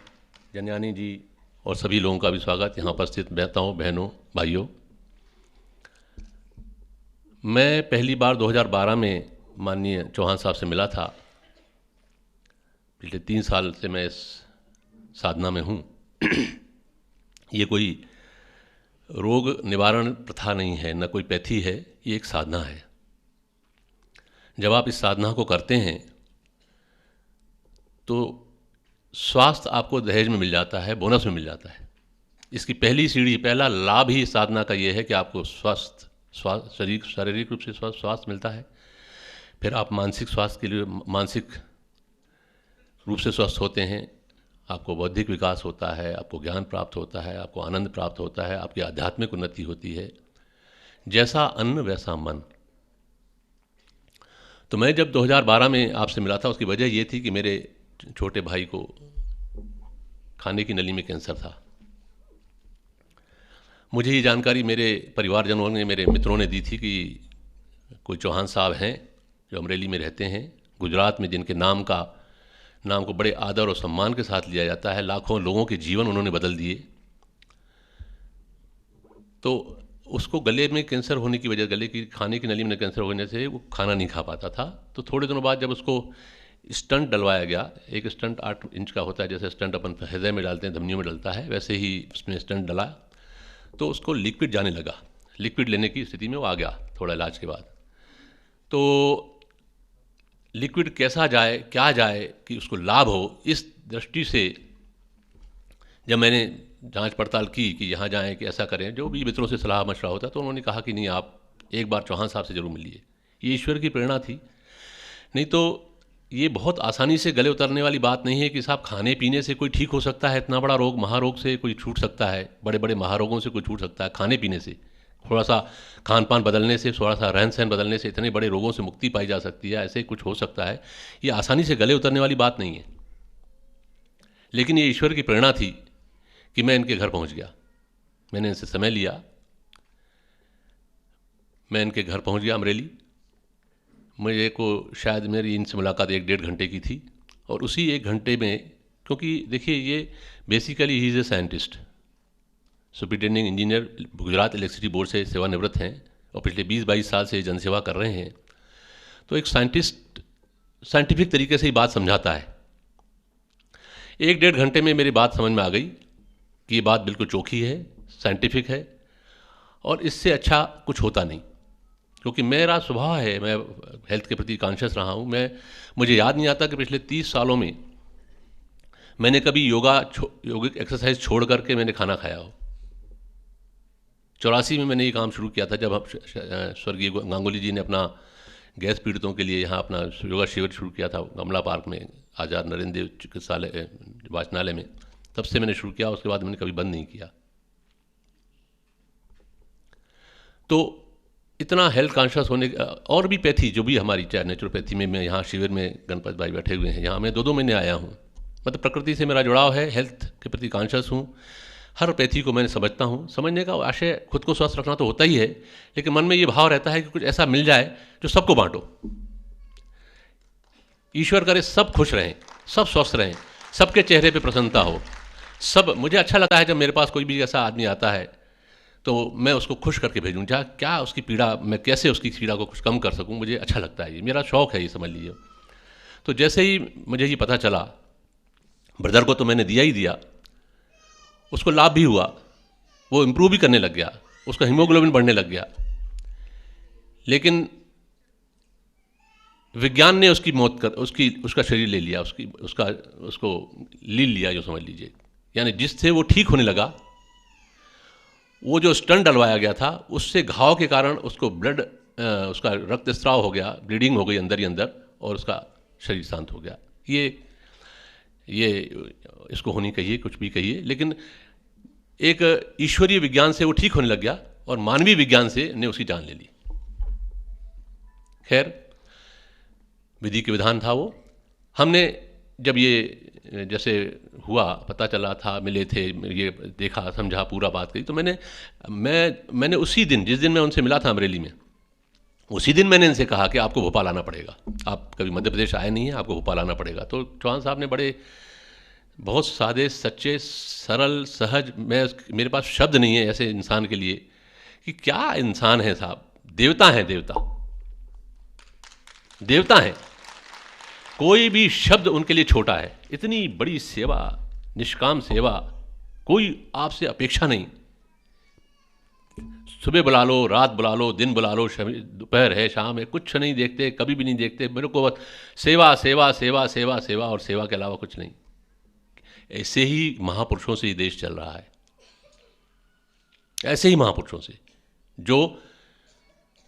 जन्यानी जी और सभी लोगों का भी स्वागत। यहाँ उपस्थित बेहताओं, बहनों, भाइयों, मैं पहली बार 2012 में माननीय चौहान साहब से मिला था। पिछले 3 साल से मैं इस साधना में हूँ। ये कोई रोग निवारण प्रथा नहीं है, न कोई पैथी है, ये एक साधना है। जब आप इस साधना को करते हैं तो स्वास्थ्य आपको दहेज में मिल जाता है, बोनस में मिल जाता है। इसकी पहली सीढ़ी, पहला लाभ ही इस साधना का ये है कि आपको शारीरिक रूप से स्वास्थ्य मिलता है। फिर आप मानसिक स्वास्थ्य के लिए, मानसिक रूप से स्वस्थ होते हैं, आपको बौद्धिक विकास होता है, आपको ज्ञान प्राप्त होता है, आपको आनंद प्राप्त होता है, आपकी आध्यात्मिक उन्नति होती है। जैसा अन्न वैसा मन। तो मैं जब 2012 में आपसे मिला था, उसकी वजह ये थी कि मेरे छोटे भाई को खाने की नली में कैंसर था। मुझे ये जानकारी मेरे परिवारजनों ने, मेरे मित्रों ने दी थी कि कोई चौहान साहब हैं जो अमरेली में रहते हैं, गुजरात में, जिनके नाम को बड़े आदर और सम्मान के साथ लिया जाता है। लाखों लोगों के जीवन उन्होंने बदल दिए। तो उसको गले में कैंसर होने की वजह, गले की खाने की नली में कैंसर होने से वो खाना नहीं खा पाता था। तो थोड़े दिनों बाद जब उसको स्टंट डलवाया गया, एक स्टंट 8 इंच का होता है, जैसे स्टंट अपन हृदय में डालते हैं, धमनियों में डलता है, वैसे ही उसमें स्टंट डला। तो उसको लिक्विड जाने लगा, लिक्विड लेने की स्थिति में वो आ गया थोड़ा इलाज के बाद। तो लिक्विड कैसा जाए, क्या जाए कि उसको लाभ हो, इस दृष्टि से जब मैंने जांच पड़ताल की कि यहाँ जाएं, कि ऐसा करें, जो भी मित्रों से सलाह मशवरा होता, तो उन्होंने कहा कि नहीं, आप एक बार चौहान साहब से जरूर मिलिए। ये ईश्वर की प्रेरणा थी। नहीं तो ये बहुत आसानी से गले उतरने वाली बात नहीं है कि साहब खाने पीने से कोई ठीक हो सकता है, इतना बड़ा रोग, महारोग से कोई छूट सकता है, बड़े बड़े महारोगों से कोई छूट सकता है। खाने पीने से, थोड़ा सा खान पान बदलने से, थोड़ा सा रहन सहन बदलने से इतने बड़े रोगों से मुक्ति पाई जा सकती है, ऐसे कुछ हो सकता है। ये आसानी से गले उतरने वाली बात नहीं है। लेकिन ये ईश्वर की प्रेरणा थी कि मैं इनके घर पहुंच गया। मैंने इनसे समय लिया, मैं इनके घर पहुंच गया अमरेली। मुझे को शायद मेरी इनसे मुलाकात 1-1.5 घंटे की थी, और उसी 1 घंटे में, क्योंकि देखिए ये basically he is a scientist, superintending engineer, Gujarat electricity board से सेवानिवृत्त हैं और पिछले 20-22 साल से जनसेवा कर रहे हैं। तो एक साइंटिस्ट साइंटिफिक तरीके से ही बात समझाता है। 1-1.5 घंटे में मेरी बात समझ में आ गई कि ये बात बिल्कुल चोखी है, साइंटिफिक है और इससे अच्छा कुछ होता नहीं। क्योंकि मेरा स्वभाव है, मैं हेल्थ के प्रति कॉन्शियस रहा हूँ। मुझे याद नहीं आता कि पिछले 30 सालों में मैंने कभी योगिक एक्सरसाइज छोड़ करके मैंने खाना खाया हो। 84 में मैंने ये काम शुरू किया था, जब स्वर्गीय गांगुली जी ने अपना गैस पीड़ितों के लिए यहाँ अपना योगा शिविर शुरू किया था कमला पार्क में, आचार्य नरेंद्र देव चिकित्सालय वाचनालय में। तब से मैंने शुरू किया, उसके बाद मैंने कभी बंद नहीं किया। तो इतना हेल्थ कॉन्शियस होने और भी पैथी जो भी हमारी, चाहे नेचुरोपैथी में, मैं यहाँ शिविर में गणपत भाई बैठे हुए हैं, यहाँ मैं 2 महीने आया हूँ। मतलब प्रकृति से मेरा जुड़ाव है, हेल्थ के प्रति कॉन्शियस हूँ, हर पैथी को मैंने समझता हूँ। समझने का आशय खुद को स्वस्थ रखना तो होता ही है, लेकिन मन में ये भाव रहता है कि कुछ ऐसा मिल जाए जो सबको बांटो। ईश्वर करे सब खुश रहें, सब स्वस्थ रहें, सबके चेहरे पे प्रसन्नता हो। सब मुझे अच्छा लगता है जब मेरे पास कोई भी ऐसा आदमी आता है तो मैं उसको खुश करके भेजूँ, जहाँ क्या उसकी पीड़ा, मैं कैसे उसकी पीड़ा को कुछ कम कर सकूँ, मुझे अच्छा लगता है। ये मेरा शौक़ है, ये समझ लीजिए। तो जैसे ही मुझे ये पता चला, ब्रदर को तो मैंने दिया ही दिया, उसको लाभ भी हुआ, वो इम्प्रूव भी करने लग गया, उसका हीमोग्लोबिन बढ़ने लग गया। लेकिन विज्ञान ने उसकी मौत कर उसका शरीर ले लिया, उसको ली लिया, जो समझ लीजिए। यानी जिससे वो ठीक होने लगा, वो जो स्टंट डलवाया गया था उससे घाव के कारण उसको उसका रक्तस्राव हो गया, ब्लीडिंग हो गई अंदर ही अंदर, और उसका शरीर शांत हो गया। ये इसको होनी कहिए, कुछ भी कहिए, लेकिन एक ईश्वरीय विज्ञान से वो ठीक होने लग गया और मानवीय विज्ञान से ने उसकी जान ले ली। खैर, विधि के विधान था वो। हमने जब ये जैसे हुआ, पता चला था, मिले थे, ये देखा, समझा, पूरा बात करी, तो मैंने उसी दिन, जिस दिन मैं उनसे मिला था अमरेली में, उसी दिन मैंने इनसे कहा कि आपको भोपाल आना पड़ेगा। आप कभी मध्य प्रदेश आए नहीं हैं, आपको भोपाल आना पड़ेगा। तो चौहान साहब ने बहुत सादे, सच्चे, सरल, सहज, मेरे पास शब्द नहीं है ऐसे इंसान के लिए कि क्या इंसान है साहब। देवता हैं, देवता हैं। कोई भी शब्द उनके लिए छोटा है। इतनी बड़ी सेवा, निष्काम सेवा, कोई आपसे अपेक्षा नहीं। सुबह बुला लो, रात बुला लो, दिन बुला लो, दोपहर है, शाम है, कुछ नहीं देखते, कभी भी नहीं देखते। मेरे को बस सेवा सेवा सेवा सेवा सेवा और सेवा के अलावा कुछ नहीं। ऐसे ही महापुरुषों से ये देश चल रहा है, ऐसे ही महापुरुषों से, जो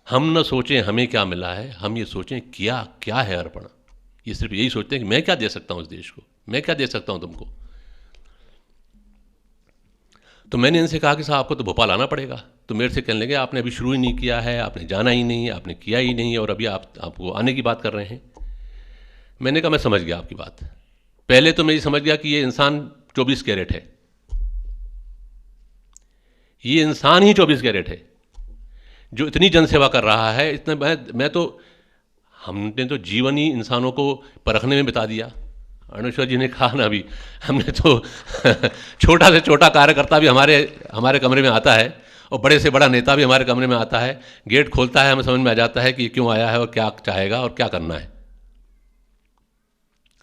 हम न सोचें हमें क्या मिला है, हम ये सोचें किया क्या है अर्पण। ये सिर्फ यही सोचते हैं कि मैं क्या दे सकता हूँ इस देश को, मैं क्या दे सकता हूँ तुमको। तो मैंने इनसे कहा कि साहब आपको तो भोपाल आना पड़ेगा। तो मेरे से कहने लगे आपने अभी शुरू ही नहीं किया है, आपने जाना ही नहीं, आपने किया ही नहीं, और अभी आपको आने की बात कर रहे हैं। मैंने कहा मैं समझ गया आपकी बात। पहले तो मैं ये समझ गया कि ये इंसान 24 कैरेट है, ये इंसान ही 24 कैरेट है जो इतनी जनसेवा कर रहा है। मैं तो हमने तो जीवन ही इंसानों को परखने में बिता दिया। अरुणेश्वर जी ने कहा ना अभी, हमने तो छोटा से छोटा कार्यकर्ता भी हमारे कमरे में आता है और बड़े से बड़ा नेता भी हमारे कमरे में आता है। गेट खोलता है, हमें समझ में आ जाता है कि ये क्यों आया है और क्या चाहेगा और क्या करना है।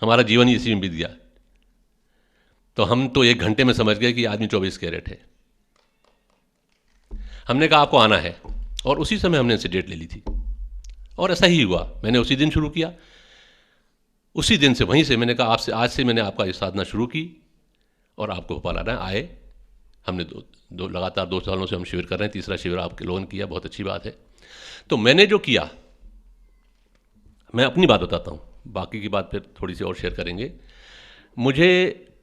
हमारा जीवन ही इसी में बीत गया। तो हम तो 1 घंटे में समझ गए कि आदमी 24 कैरेट है। हमने कहा आपको आना है, और उसी समय हमने इनसे डेट ले ली थी, और ऐसा ही हुआ। मैंने उसी दिन शुरू किया, उसी दिन से, वहीं से मैंने कहा आपसे, आज से मैंने आपका ये साधना शुरू की और आपको भोपाल आना है। आए, हमने लगातार 2 सालों से हम शिविर कर रहे हैं। तीसरा शिविर आपके लोगों ने किया, बहुत अच्छी बात है। तो मैंने जो किया, मैं अपनी बात बताता हूँ, बाकी की बात फिर थोड़ी सी और शेयर करेंगे। मुझे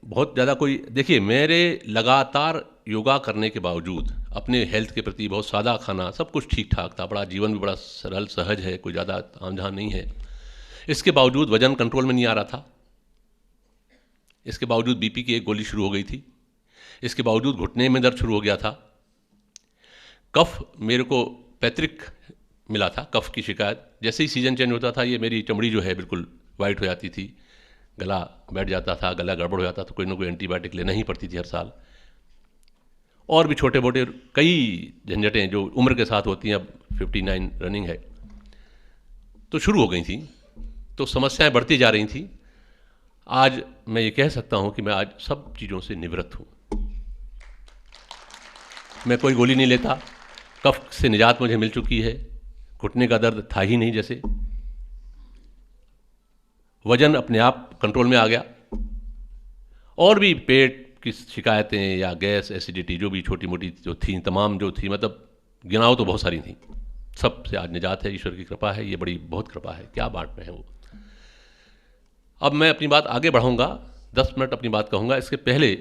बहुत ज़्यादा देखिए, मेरे लगातार योगा करने के बावजूद, अपने हेल्थ के प्रति बहुत सादा खाना, सब कुछ ठीक ठाक था, बड़ा जीवन भी बड़ा सरल सहज है, कोई ज़्यादा आम-झाम नहीं है। इसके बावजूद वजन कंट्रोल में नहीं आ रहा था। इसके बावजूद बीपी की एक गोली शुरू हो गई थी। इसके बावजूद घुटने में दर्द शुरू हो गया था। कफ मेरे को पैतृक मिला था, कफ की शिकायत। जैसे ही सीजन चेंज होता था, ये मेरी चमड़ी जो है बिल्कुल वाइट हो जाती थी, गला बैठ जाता था, गला गड़बड़ हो जाता था, कोई ना कोई एंटीबायोटिक लेना ही पड़ती थी हर साल। और भी छोटे मोटे कई झंझटें जो उम्र के साथ होती हैं, अब 59 रनिंग है, तो शुरू हो गई थी। तो समस्याएं बढ़ती जा रही थी। आज मैं ये कह सकता हूँ कि मैं आज सब चीज़ों से निवृत्त हूँ। मैं कोई गोली नहीं लेता, कफ से निजात मुझे मिल चुकी है, घुटने का दर्द था ही नहीं जैसे, वजन अपने आप कंट्रोल में आ गया, और भी पेट की शिकायतें या गैस एसिडिटी जो भी छोटी मोटी जो थी, तमाम जो थी, मतलब गिनाओ तो बहुत सारी थी, सब से आज निजात है, ईश्वर की कृपा है, ये बड़ी बहुत कृपा है, क्या बात में है वो। अब मैं अपनी बात आगे बढ़ाऊंगा, 10 मिनट अपनी बात कहूँगा। इसके पहले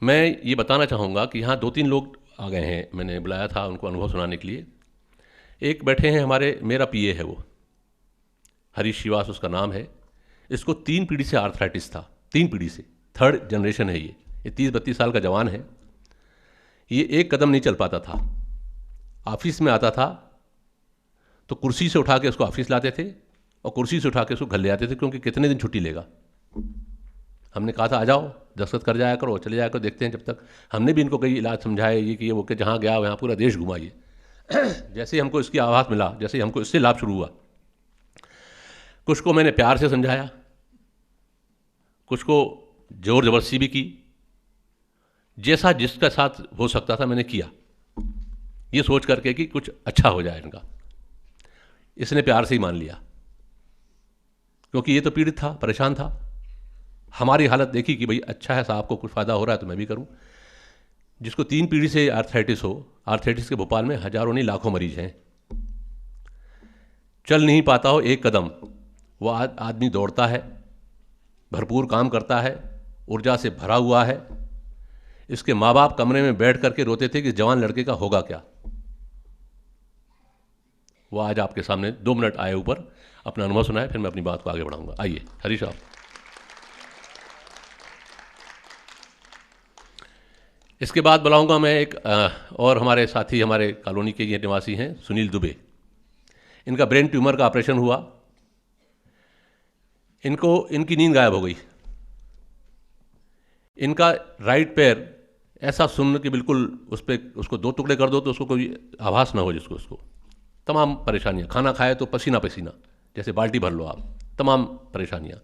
मैं ये बताना चाहूँगा कि यहाँ 2-3 लोग आ गए हैं, मैंने बुलाया था उनको अनुभव सुनाने के लिए। एक बैठे हैं हमारे, मेरा पीए है वो, हरीश श्रीवास उसका नाम है। इसको 3 पीढ़ी से आर्थराइटिस था, 3 पीढ़ी से, 3rd जनरेशन है ये 30-32 साल का जवान है। ये एक कदम नहीं चल पाता था, ऑफिस में आता था तो कुर्सी से उठा के उसको ऑफिस लाते थे और कुर्सी से उठा के उसको घर ले आते थे, क्योंकि कितने दिन छुट्टी लेगा। हमने कहा था आ जाओ, दस्तखत कर जाया करो, चले जाया करो, देखते हैं जब तक। हमने भी इनको कई इलाज समझाए, ये कि वो कि जहाँ गया वहाँ पूरा देश घुमाइए। जैसे ही हमको इसकी आवाज़ मिला, जैसे ही हमको इससे लाभ शुरू हुआ, कुछ को मैंने प्यार से समझाया, कुछ को जोर जबरदस्ती भी की, जैसा जिसका साथ हो सकता था मैंने किया, ये सोच करके कि कुछ अच्छा हो जाए इनका। इसने प्यार से ही मान लिया, क्योंकि ये तो पीड़ित था, परेशान था। हमारी हालत देखी कि भाई अच्छा है, साहब को कुछ फ़ायदा हो रहा है तो मैं भी करूं। जिसको 3 पीढ़ी से आर्थराइटिस हो, आर्थराइटिस के भोपाल में हजारों नहीं लाखों मरीज हैं, चल नहीं पाता हो एक कदम, वो आदमी दौड़ता है, भरपूर काम करता है, ऊर्जा से भरा हुआ है। इसके माँ बाप कमरे में बैठ करके रोते थे कि जवान लड़के का होगा क्या। वो आज आपके सामने 2 मिनट आए ऊपर, अपना अनुभव सुनाए, फिर मैं अपनी बात को आगे बढ़ाऊंगा। आइए हरीश साहब। इसके बाद बुलाऊंगा मैं एक और हमारे साथी, हमारे कॉलोनी के ये निवासी हैं, सुनील दुबे। इनका ब्रेन ट्यूमर का ऑपरेशन हुआ, इनकी नींद गायब हो गई। इनका राइट पैर ऐसा सुन्न कि बिल्कुल उसको 2 टुकड़े कर दो तो उसको कोई आभास ना हो, जिसको उसको तमाम परेशानियां, खाना खाए तो पसीना पसीना, जैसे बाल्टी भर लो आप, तमाम परेशानियां।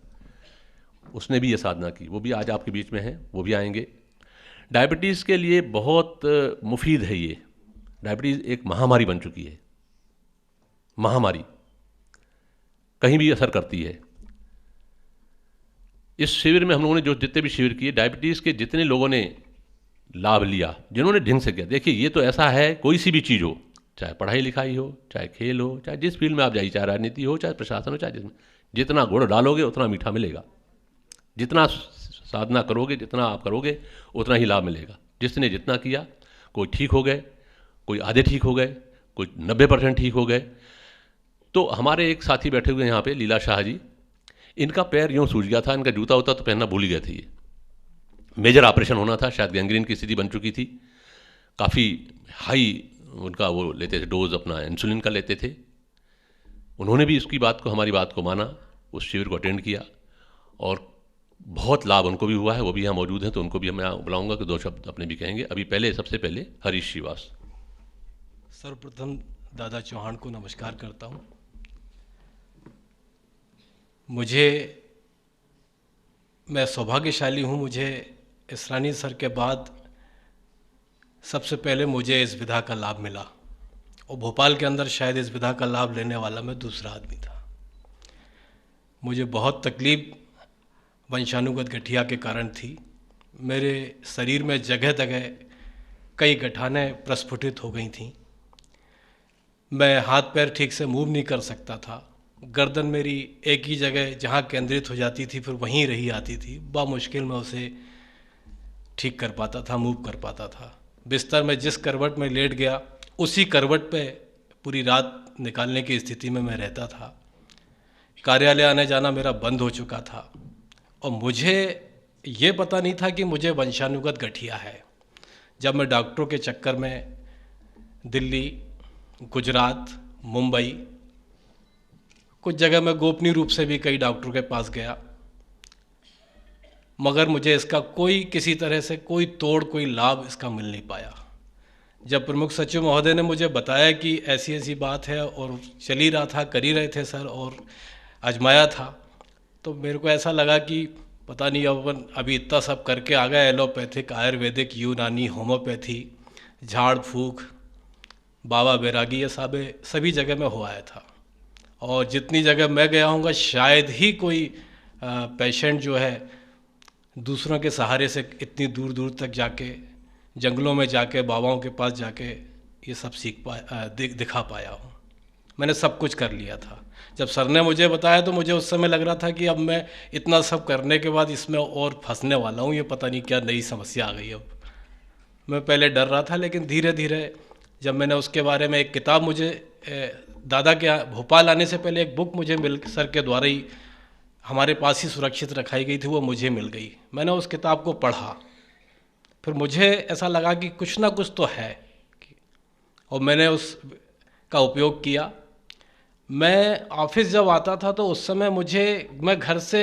उसने भी ये साधना की, वो भी आज आपके बीच में है, वो भी आएंगे। डायबिटीज़ के लिए बहुत मुफीद है ये। डायबिटीज़ एक महामारी बन चुकी है, महामारी कहीं भी असर करती है। इस शिविर में हम लोगों ने जो जितने भी शिविर किए, डायबिटीज़ के जितने लोगों ने लाभ लिया, जिन्होंने ढंग से किया, देखिए ये तो ऐसा है, कोई सी भी चीज़ हो, चाहे पढ़ाई लिखाई हो, चाहे खेल हो, चाहे जिस फील्ड में आप जाइए, चाहे राजनीति हो, चाहे प्रशासन हो, चाहे जिसमें, जितना गुड़ डालोगे उतना मीठा मिलेगा। जितना साधना करोगे, जितना आप करोगे, उतना ही लाभ मिलेगा। जिसने जितना किया, कोई ठीक हो गए, कोई आधे ठीक हो गए, कोई 90% ठीक हो गए। तो हमारे एक साथी बैठे हुए यहाँ पे, लीला शाह जी, इनका पैर यूँ सूज गया था, इनका जूता उता तो पहनना भूल ही गए थे। ये मेजर ऑपरेशन होना था, शायद गैंग्रीन की स्थिति बन चुकी थी, काफ़ी हाई उनका वो लेते थे डोज, अपना इंसुलिन का लेते थे। उन्होंने भी इसकी बात को, हमारी बात को माना, उस शिविर को अटेंड किया और बहुत लाभ उनको भी हुआ है। वो भी यहाँ मौजूद हैं, तो उनको भी मैं बुलाऊंगा कि 2 शब्द अपने भी कहेंगे। अभी पहले, सबसे पहले हरीश श्रीवास। सर्वप्रथम दादा चौहान को नमस्कार करता हूँ। मैं सौभाग्यशाली हूँ, मुझे इसरानी सर के बाद सबसे पहले मुझे इस विधा का लाभ मिला, और भोपाल के अंदर शायद इस विधा का लाभ लेने वाला मैं दूसरा आदमी था। मुझे बहुत तकलीफ वंशानुगत गठिया के कारण थी। मेरे शरीर में जगह जगह कई गठानें प्रस्फुटित हो गई थीं। मैं हाथ पैर ठीक से मूव नहीं कर सकता था। गर्दन मेरी एक ही जगह जहाँ केंद्रित हो जाती थी, फिर वहीं रही आती थी। मुश्किल मैं उसे ठीक कर पाता था, मूव कर पाता था। बिस्तर में जिस करवट में लेट गया, उसी करवट पे पूरी रात निकालने की स्थिति में मैं रहता था। कार्यालय आने जाना मेरा बंद हो चुका था, और मुझे ये पता नहीं था कि मुझे वंशानुगत गठिया है। जब मैं डॉक्टरों के चक्कर में दिल्ली, गुजरात, मुंबई, कुछ जगह मैं गोपनीय रूप से भी कई डॉक्टरों के पास गया, मगर मुझे इसका कोई किसी तरह से कोई तोड़, कोई लाभ इसका मिल नहीं पाया। जब प्रमुख सचिव महोदय ने मुझे बताया कि ऐसी ऐसी बात है, और चल ही रहा था, कर ही रहे थे सर, और आजमाया था, तो मेरे को ऐसा लगा कि पता नहीं अपन अभी इतना सब करके आ गए, एलोपैथिक, आयुर्वेदिक, यूनानी, होम्योपैथी, झाड़ फूक, बाबा बैरागी, ये सभी जगह मैं हो आया था। और जितनी जगह मैं गया हूँगा शायद ही कोई पेशेंट जो है दूसरों के सहारे से इतनी दूर दूर तक जाके, जंगलों में जाके, बाबाओं के पास जाके ये सब दिखा पाया हूँ। मैंने सब कुछ कर लिया था। जब सर ने मुझे बताया तो मुझे उस समय लग रहा था कि अब मैं इतना सब करने के बाद इसमें और फंसने वाला हूँ, ये पता नहीं क्या नई समस्या आ गई। अब मैं पहले डर रहा था, लेकिन धीरे धीरे जब मैंने उसके बारे में एक किताब, मुझे दादा के भोपाल आने से पहले एक बुक मुझे सर के द्वारा ही हमारे पास ही सुरक्षित रखाई गई थी, वो मुझे मिल गई। मैंने उस किताब को पढ़ा, फिर मुझे ऐसा लगा कि कुछ ना कुछ तो है, और मैंने उसका उपयोग किया। मैं ऑफिस जब आता था तो उस समय मैं घर से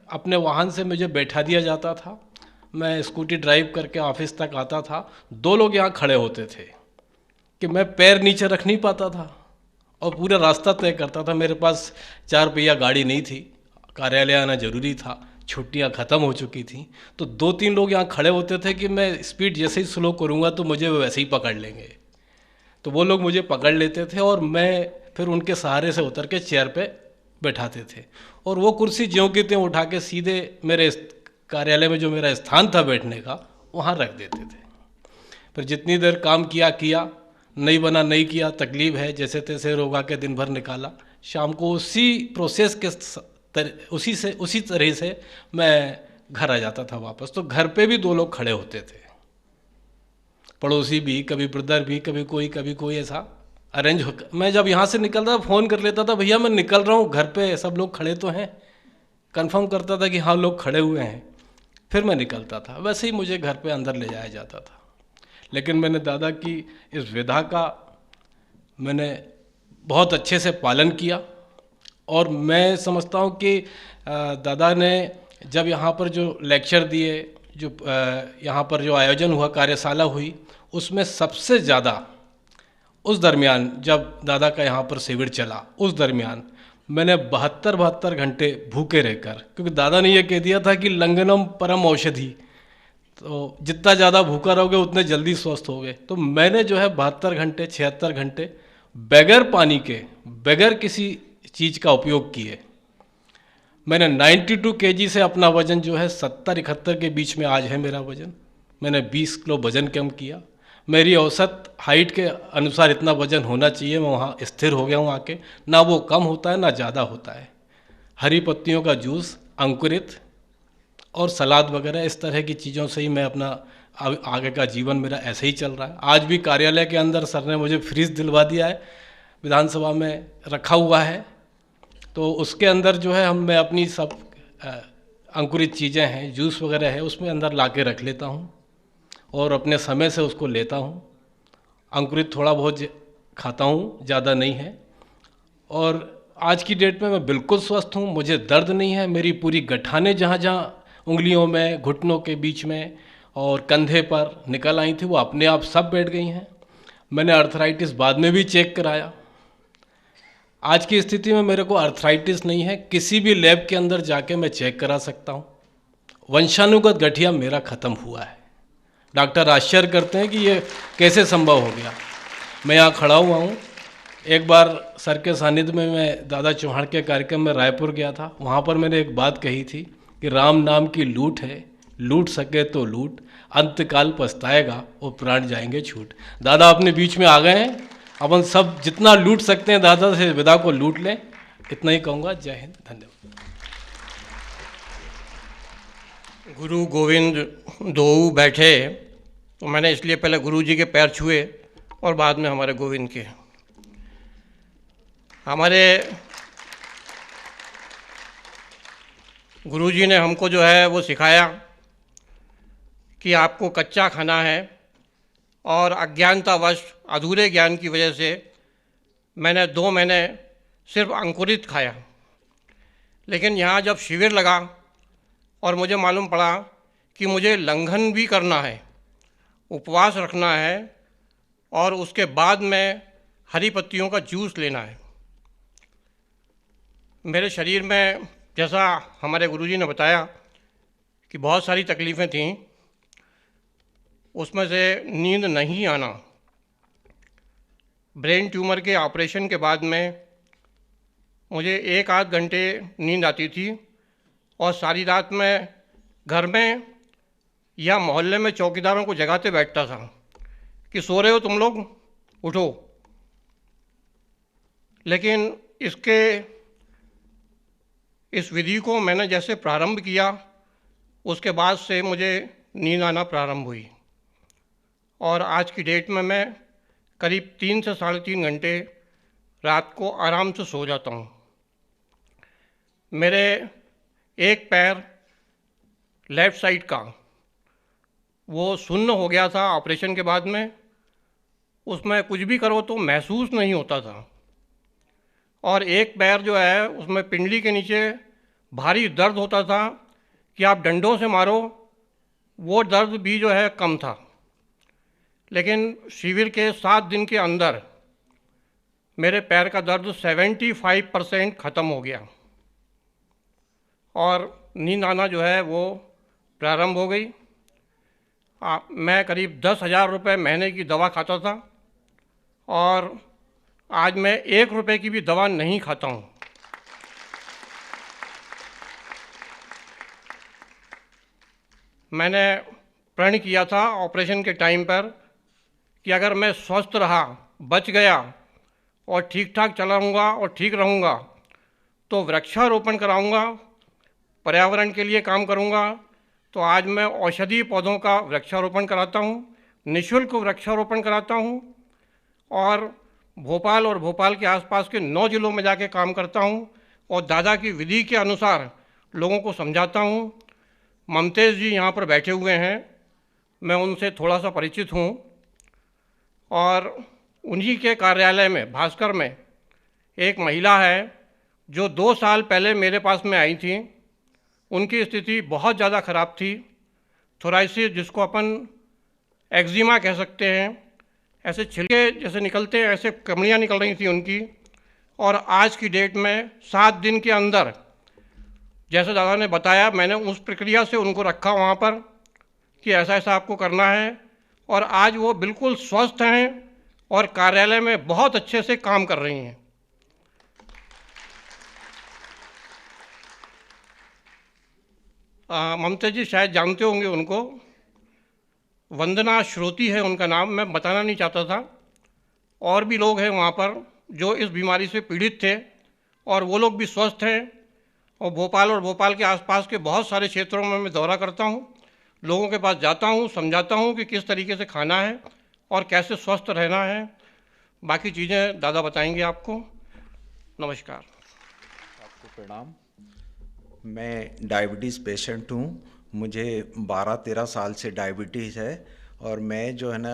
अपने वाहन से मुझे बैठा दिया जाता था। मैं स्कूटी ड्राइव करके ऑफिस तक आता था। 2 लोग यहाँ खड़े होते थे कि मैं पैर नीचे रख नहीं पाता था और पूरा रास्ता तय करता था। मेरे पास 4 पहिया गाड़ी नहीं थी, कार्यालय आना जरूरी था, छुट्टियाँ ख़त्म हो चुकी थी। तो 2-3 लोग यहाँ खड़े होते थे कि मैं स्पीड जैसे ही स्लो करूँगा तो मुझे वैसे ही पकड़ लेंगे। तो वो लोग मुझे पकड़ लेते थे और मैं फिर उनके सहारे से उतर के चेयर पे बैठाते थे, और वो कुर्सी ज्यों की त्यों उठा के सीधे मेरे कार्यालय में जो मेरा स्थान था बैठने का, वहाँ रख देते थे। फिर जितनी देर काम किया, नहीं बना नहीं किया, तकलीफ है, जैसे तैसे रोगा के दिन भर निकाला। शाम को उसी प्रोसेस के उसी तरह से मैं घर आ जाता था वापस। तो घर पे भी 2 लोग खड़े होते थे, पड़ोसी भी, कभी ब्रदर भी, कभी कोई ऐसा अरेंज हो। मैं जब यहाँ से निकलता था फ़ोन कर लेता था, भैया मैं निकल रहा हूँ, घर पे सब लोग खड़े तो हैं, कंफर्म करता था कि हाँ लोग खड़े हुए हैं, फिर मैं निकलता था। वैसे ही मुझे घर पे अंदर ले जाया जाता था। लेकिन मैंने दादा की इस विधा का मैंने बहुत अच्छे से पालन किया, और मैं समझता हूँ कि दादा ने जब यहाँ पर जो लेक्चर दिए, जो यहाँ पर जो आयोजन हुआ, कार्यशाला हुई, उसमें सबसे ज़्यादा उस दरमियान जब दादा का यहाँ पर शिविर चला, उस दरमियान मैंने 72 घंटे भूखे रहकर, क्योंकि दादा ने ये कह दिया था कि लंघनम परम औषधि, तो जितना ज़्यादा भूखा रहोगे उतने जल्दी स्वस्थ होगे। तो मैंने जो है 72 घंटे 76 घंटे बगैर पानी के, बगैर किसी चीज़ का उपयोग किए, मैंने 92 kg से अपना वज़न जो है 70-71 के बीच में आज है मेरा वज़न। मैंने 20 किलो वज़न कम किया। मेरी औसत हाइट के अनुसार इतना वज़न होना चाहिए, मैं वहाँ स्थिर हो गया हूँ आके। ना वो कम होता है ना ज़्यादा होता है। हरी पत्तियों का जूस, अंकुरित और सलाद वगैरह, इस तरह की चीज़ों से ही मैं अपना आगे का जीवन मेरा ऐसे ही चल रहा है। आज भी कार्यालय के अंदर सर ने मुझे फ्रिज दिलवा दिया है, विधानसभा में रखा हुआ है, तो उसके अंदर जो है मैं अपनी सब अंकुरित चीज़ें हैं, जूस वगैरह है, उसमें अंदर ला के रख लेता हूँ और अपने समय से उसको लेता हूँ। अंकुरित थोड़ा बहुत खाता हूँ, ज़्यादा नहीं है। और आज की डेट में मैं बिल्कुल स्वस्थ हूँ, मुझे दर्द नहीं है। मेरी पूरी गठाने जहाँ जहाँ उंगलियों में, घुटनों के बीच में और कंधे पर निकल आई थी, वो अपने आप सब बैठ गई हैं। मैंने अर्थराइटिस बाद में भी चेक कराया। आज की स्थिति में मेरे को अर्थराइटिस नहीं है। किसी भी लैब के अंदर जाके मैं चेक करा सकता हूँ। वंशानुगत गठिया मेरा ख़त्म हुआ है। डॉक्टर आश्चर्य करते हैं कि ये कैसे संभव हो गया। मैं यहाँ खड़ा हुआ हूँ। एक बार सर के सानिध्य में मैं दादा चौहान के कार्यक्रम में रायपुर गया था। वहाँ पर मैंने एक बात कही थी कि राम नाम की लूट है, लूट सके तो लूट, अंतकाल पछताएगा वो प्राण जाएंगे छूट। दादा अपने बीच में आ गए हैं। अपन सब जितना लूट सकते हैं दादा से विदा को लूट लें। इतना ही कहूँगा। जय हिंद, धन्यवाद। गुरु गोविंद दो बैठे, तो मैंने इसलिए पहले गुरु जी के पैर छुए और बाद में हमारे गोविंद के। हमारे गुरु जी ने हमको जो है वो सिखाया कि आपको कच्चा खाना है, और अज्ञानतावश अधूरे ज्ञान की वजह से मैंने 2 महीने सिर्फ अंकुरित खाया। लेकिन यहाँ जब शिविर लगा और मुझे मालूम पड़ा कि मुझे लंघन भी करना है, उपवास रखना है, और उसके बाद में हरी पत्तियों का जूस लेना है। मेरे शरीर में, जैसा हमारे गुरुजी ने बताया, कि बहुत सारी तकलीफ़ें थीं। उसमें से नींद नहीं आना, ब्रेन ट्यूमर के ऑपरेशन के बाद में मुझे 1 आध घंटे नींद आती थी और सारी रात मैं घर में या मोहल्ले में चौकीदारों को जगाते बैठता था कि सो रहे हो तुम लोग, उठो। लेकिन इस विधि को मैंने जैसे प्रारंभ किया, उसके बाद से मुझे नींद आना प्रारंभ हुई और आज की डेट में मैं करीब 3 से 3.5 घंटे रात को आराम से सो जाता हूँ। मेरे एक पैर लेफ़्ट साइड का वो शून्य हो गया था ऑपरेशन के बाद में, उसमें कुछ भी करो तो महसूस नहीं होता था। और एक पैर जो है उसमें पिंडली के नीचे भारी दर्द होता था कि आप डंडों से मारो, वो दर्द भी जो है कम था। लेकिन शिविर के 7 दिन के अंदर मेरे पैर का दर्द 75% ख़त्म हो गया और नींद आना जो है वो प्रारंभ हो गई। मैं करीब 10,000 रुपये महीने की दवा खाता था और आज मैं 1 रुपये की भी दवा नहीं खाता हूँ। मैंने प्रण किया था ऑपरेशन के टाइम पर कि अगर मैं स्वस्थ रहा, बच गया और ठीक ठाक चलाऊँगा और ठीक रहूँगा तो वृक्षारोपण कराऊँगा, पर्यावरण के लिए काम करूँगा। तो आज मैं औषधीय पौधों का वृक्षारोपण कराता हूँ, निःशुल्क वृक्षारोपण कराता हूँ और भोपाल और भोपाल के आसपास के 9 जिलों में जाके काम करता हूँ और दादा की विधि के अनुसार लोगों को समझाता हूँ। ममतेज जी यहाँ पर बैठे हुए हैं, मैं उनसे थोड़ा सा परिचित हूँ और उन्हीं के कार्यालय में भास्कर में एक महिला है जो 2 साल पहले मेरे पास में आई थी। उनकी स्थिति बहुत ज़्यादा ख़राब थी, थोराइसिस जिसको अपन एक्जिमा कह सकते हैं, ऐसे छिलके जैसे निकलते हैं ऐसे कमड़ियाँ निकल रही थी उनकी। और आज की डेट में 7 दिन के अंदर जैसे दादा ने बताया, मैंने उस प्रक्रिया से उनको रखा वहाँ पर कि ऐसा ऐसा आपको करना है और आज वो बिल्कुल स्वस्थ हैं और कार्यालय में बहुत अच्छे से काम कर रही हैं। ममता जी शायद जानते होंगे उनको, वंदना श्रोती है उनका नाम, मैं बताना नहीं चाहता था। और भी लोग हैं वहाँ पर जो इस बीमारी से पीड़ित थे और वो लोग भी स्वस्थ हैं। और भोपाल के आसपास के बहुत सारे क्षेत्रों में मैं दौरा करता हूँ, लोगों के पास जाता हूँ, समझाता हूँ कि किस तरीके से खाना है और कैसे स्वस्थ रहना है। बाकी चीज़ें दादा बताएंगे आपको। नमस्कार। आपको प्रणाम। मैं डायबिटीज़ पेशेंट हूँ, मुझे 12-13 साल से डायबिटीज़ है और मैं जो है ना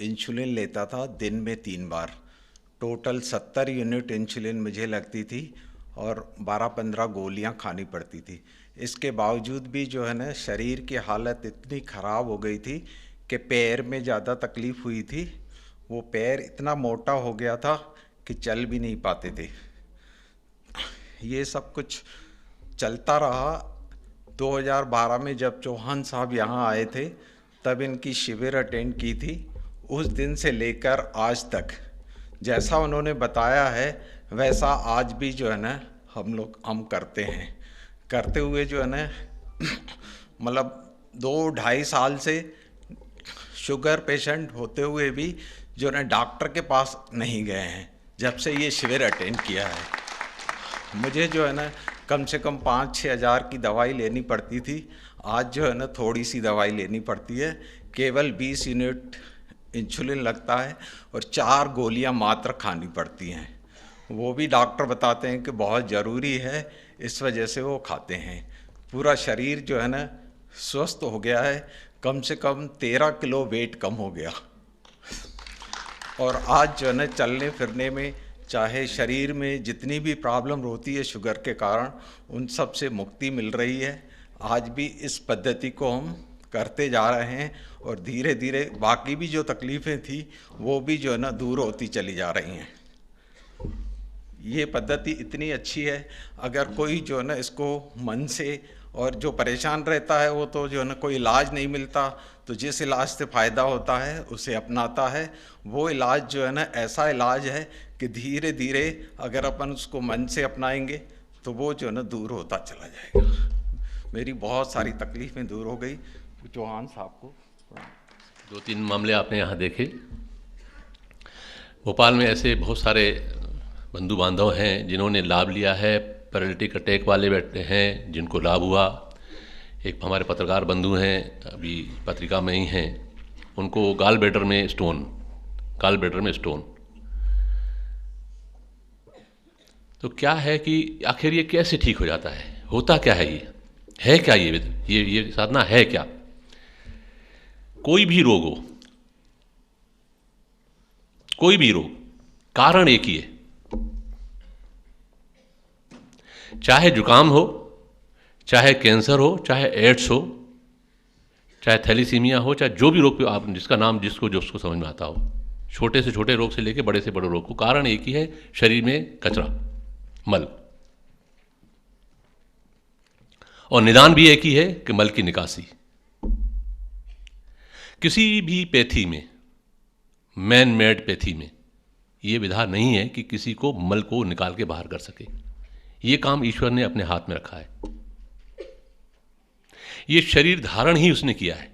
इंसुलिन लेता था दिन में 3 बार। टोटल 70 यूनिट इंसुलिन मुझे लगती थी और 12-15 गोलियाँ खानी पड़ती थी। इसके बावजूद भी जो है ना शरीर की हालत इतनी ख़राब हो गई थी कि पैर में ज़्यादा तकलीफ़ हुई थी। वो पैर इतना मोटा हो गया था कि चल भी नहीं पाते थे। ये सब कुछ चलता रहा। 2012 में जब चौहान साहब यहाँ आए थे तब इनकी शिविर अटेंड की थी। उस दिन से लेकर आज तक जैसा उन्होंने बताया है वैसा आज भी जो है ना हम करते हैं। करते हुए जो है ना मतलब 2-2.5 साल से शुगर पेशेंट होते हुए भी जो है डॉक्टर के पास नहीं गए हैं जब से ये शिविर अटेंड किया है। मुझे जो है ना कम से कम 5-6 हज़ार की दवाई लेनी पड़ती थी, आज जो है ना थोड़ी सी दवाई लेनी पड़ती है। केवल 20 यूनिट इंसुलिन लगता है और 4 गोलियां मात्र खानी पड़ती हैं। वो भी डॉक्टर बताते हैं कि बहुत ज़रूरी है, इस वजह से वो खाते हैं। पूरा शरीर जो है ना स्वस्थ हो गया है, कम से कम 13 किलो वेट कम हो गया और आज जो है ना चलने फिरने में चाहे शरीर में जितनी भी प्रॉब्लम होती है शुगर के कारण, उन सब से मुक्ति मिल रही है। आज भी इस पद्धति को हम करते जा रहे हैं और धीरे धीरे बाकी भी जो तकलीफ़ें थी वो भी जो है ना दूर होती चली जा रही हैं। ये पद्धति इतनी अच्छी है, अगर कोई जो है ना इसको मन से और जो परेशान रहता है वो तो जो है ना कोई इलाज नहीं मिलता, तो जिस इलाज से फ़ायदा होता है उसे अपनाता है। वो इलाज जो है ना ऐसा इलाज है कि धीरे धीरे अगर अपन उसको मन से अपनाएंगे तो वो जो है ना दूर होता चला जाएगा। मेरी बहुत सारी तकलीफ़ें दूर हो गई। चौहान साहब को 2-3 मामले आपने यहाँ देखे। भोपाल में ऐसे बहुत सारे बंधु बांधव हैं जिन्होंने लाभ लिया है, पैरालिटिक अटैक वाले बैठे हैं जिनको लाभ हुआ। एक हमारे पत्रकार बंधु हैं, अभी पत्रिका में ही हैं, उनको गाल ब्लैडर में स्टोन। तो क्या है कि आखिर ये कैसे ठीक हो जाता है, होता क्या है, ये है क्या, ये साधना है क्या? कोई भी रोग हो, कोई भी रोग, कारण एक ही है। चाहे जुकाम हो, चाहे कैंसर हो, चाहे एड्स हो, चाहे थैलीसीमिया हो, चाहे जो भी रोग पे आप जिसका नाम जिसको समझ में आता हो, छोटे से छोटे रोग से लेकर बड़े से बड़े रोग को कारण एक ही है, शरीर में कचरा, मल। और निदान भी एक ही है कि मल की निकासी। किसी भी पैथी में, मैन मेड पैथी में, ये विधा नहीं है कि किसी को मल को निकाल के बाहर कर सके। ये काम ईश्वर ने अपने हाथ में रखा है। ये शरीर धारण ही उसने किया है।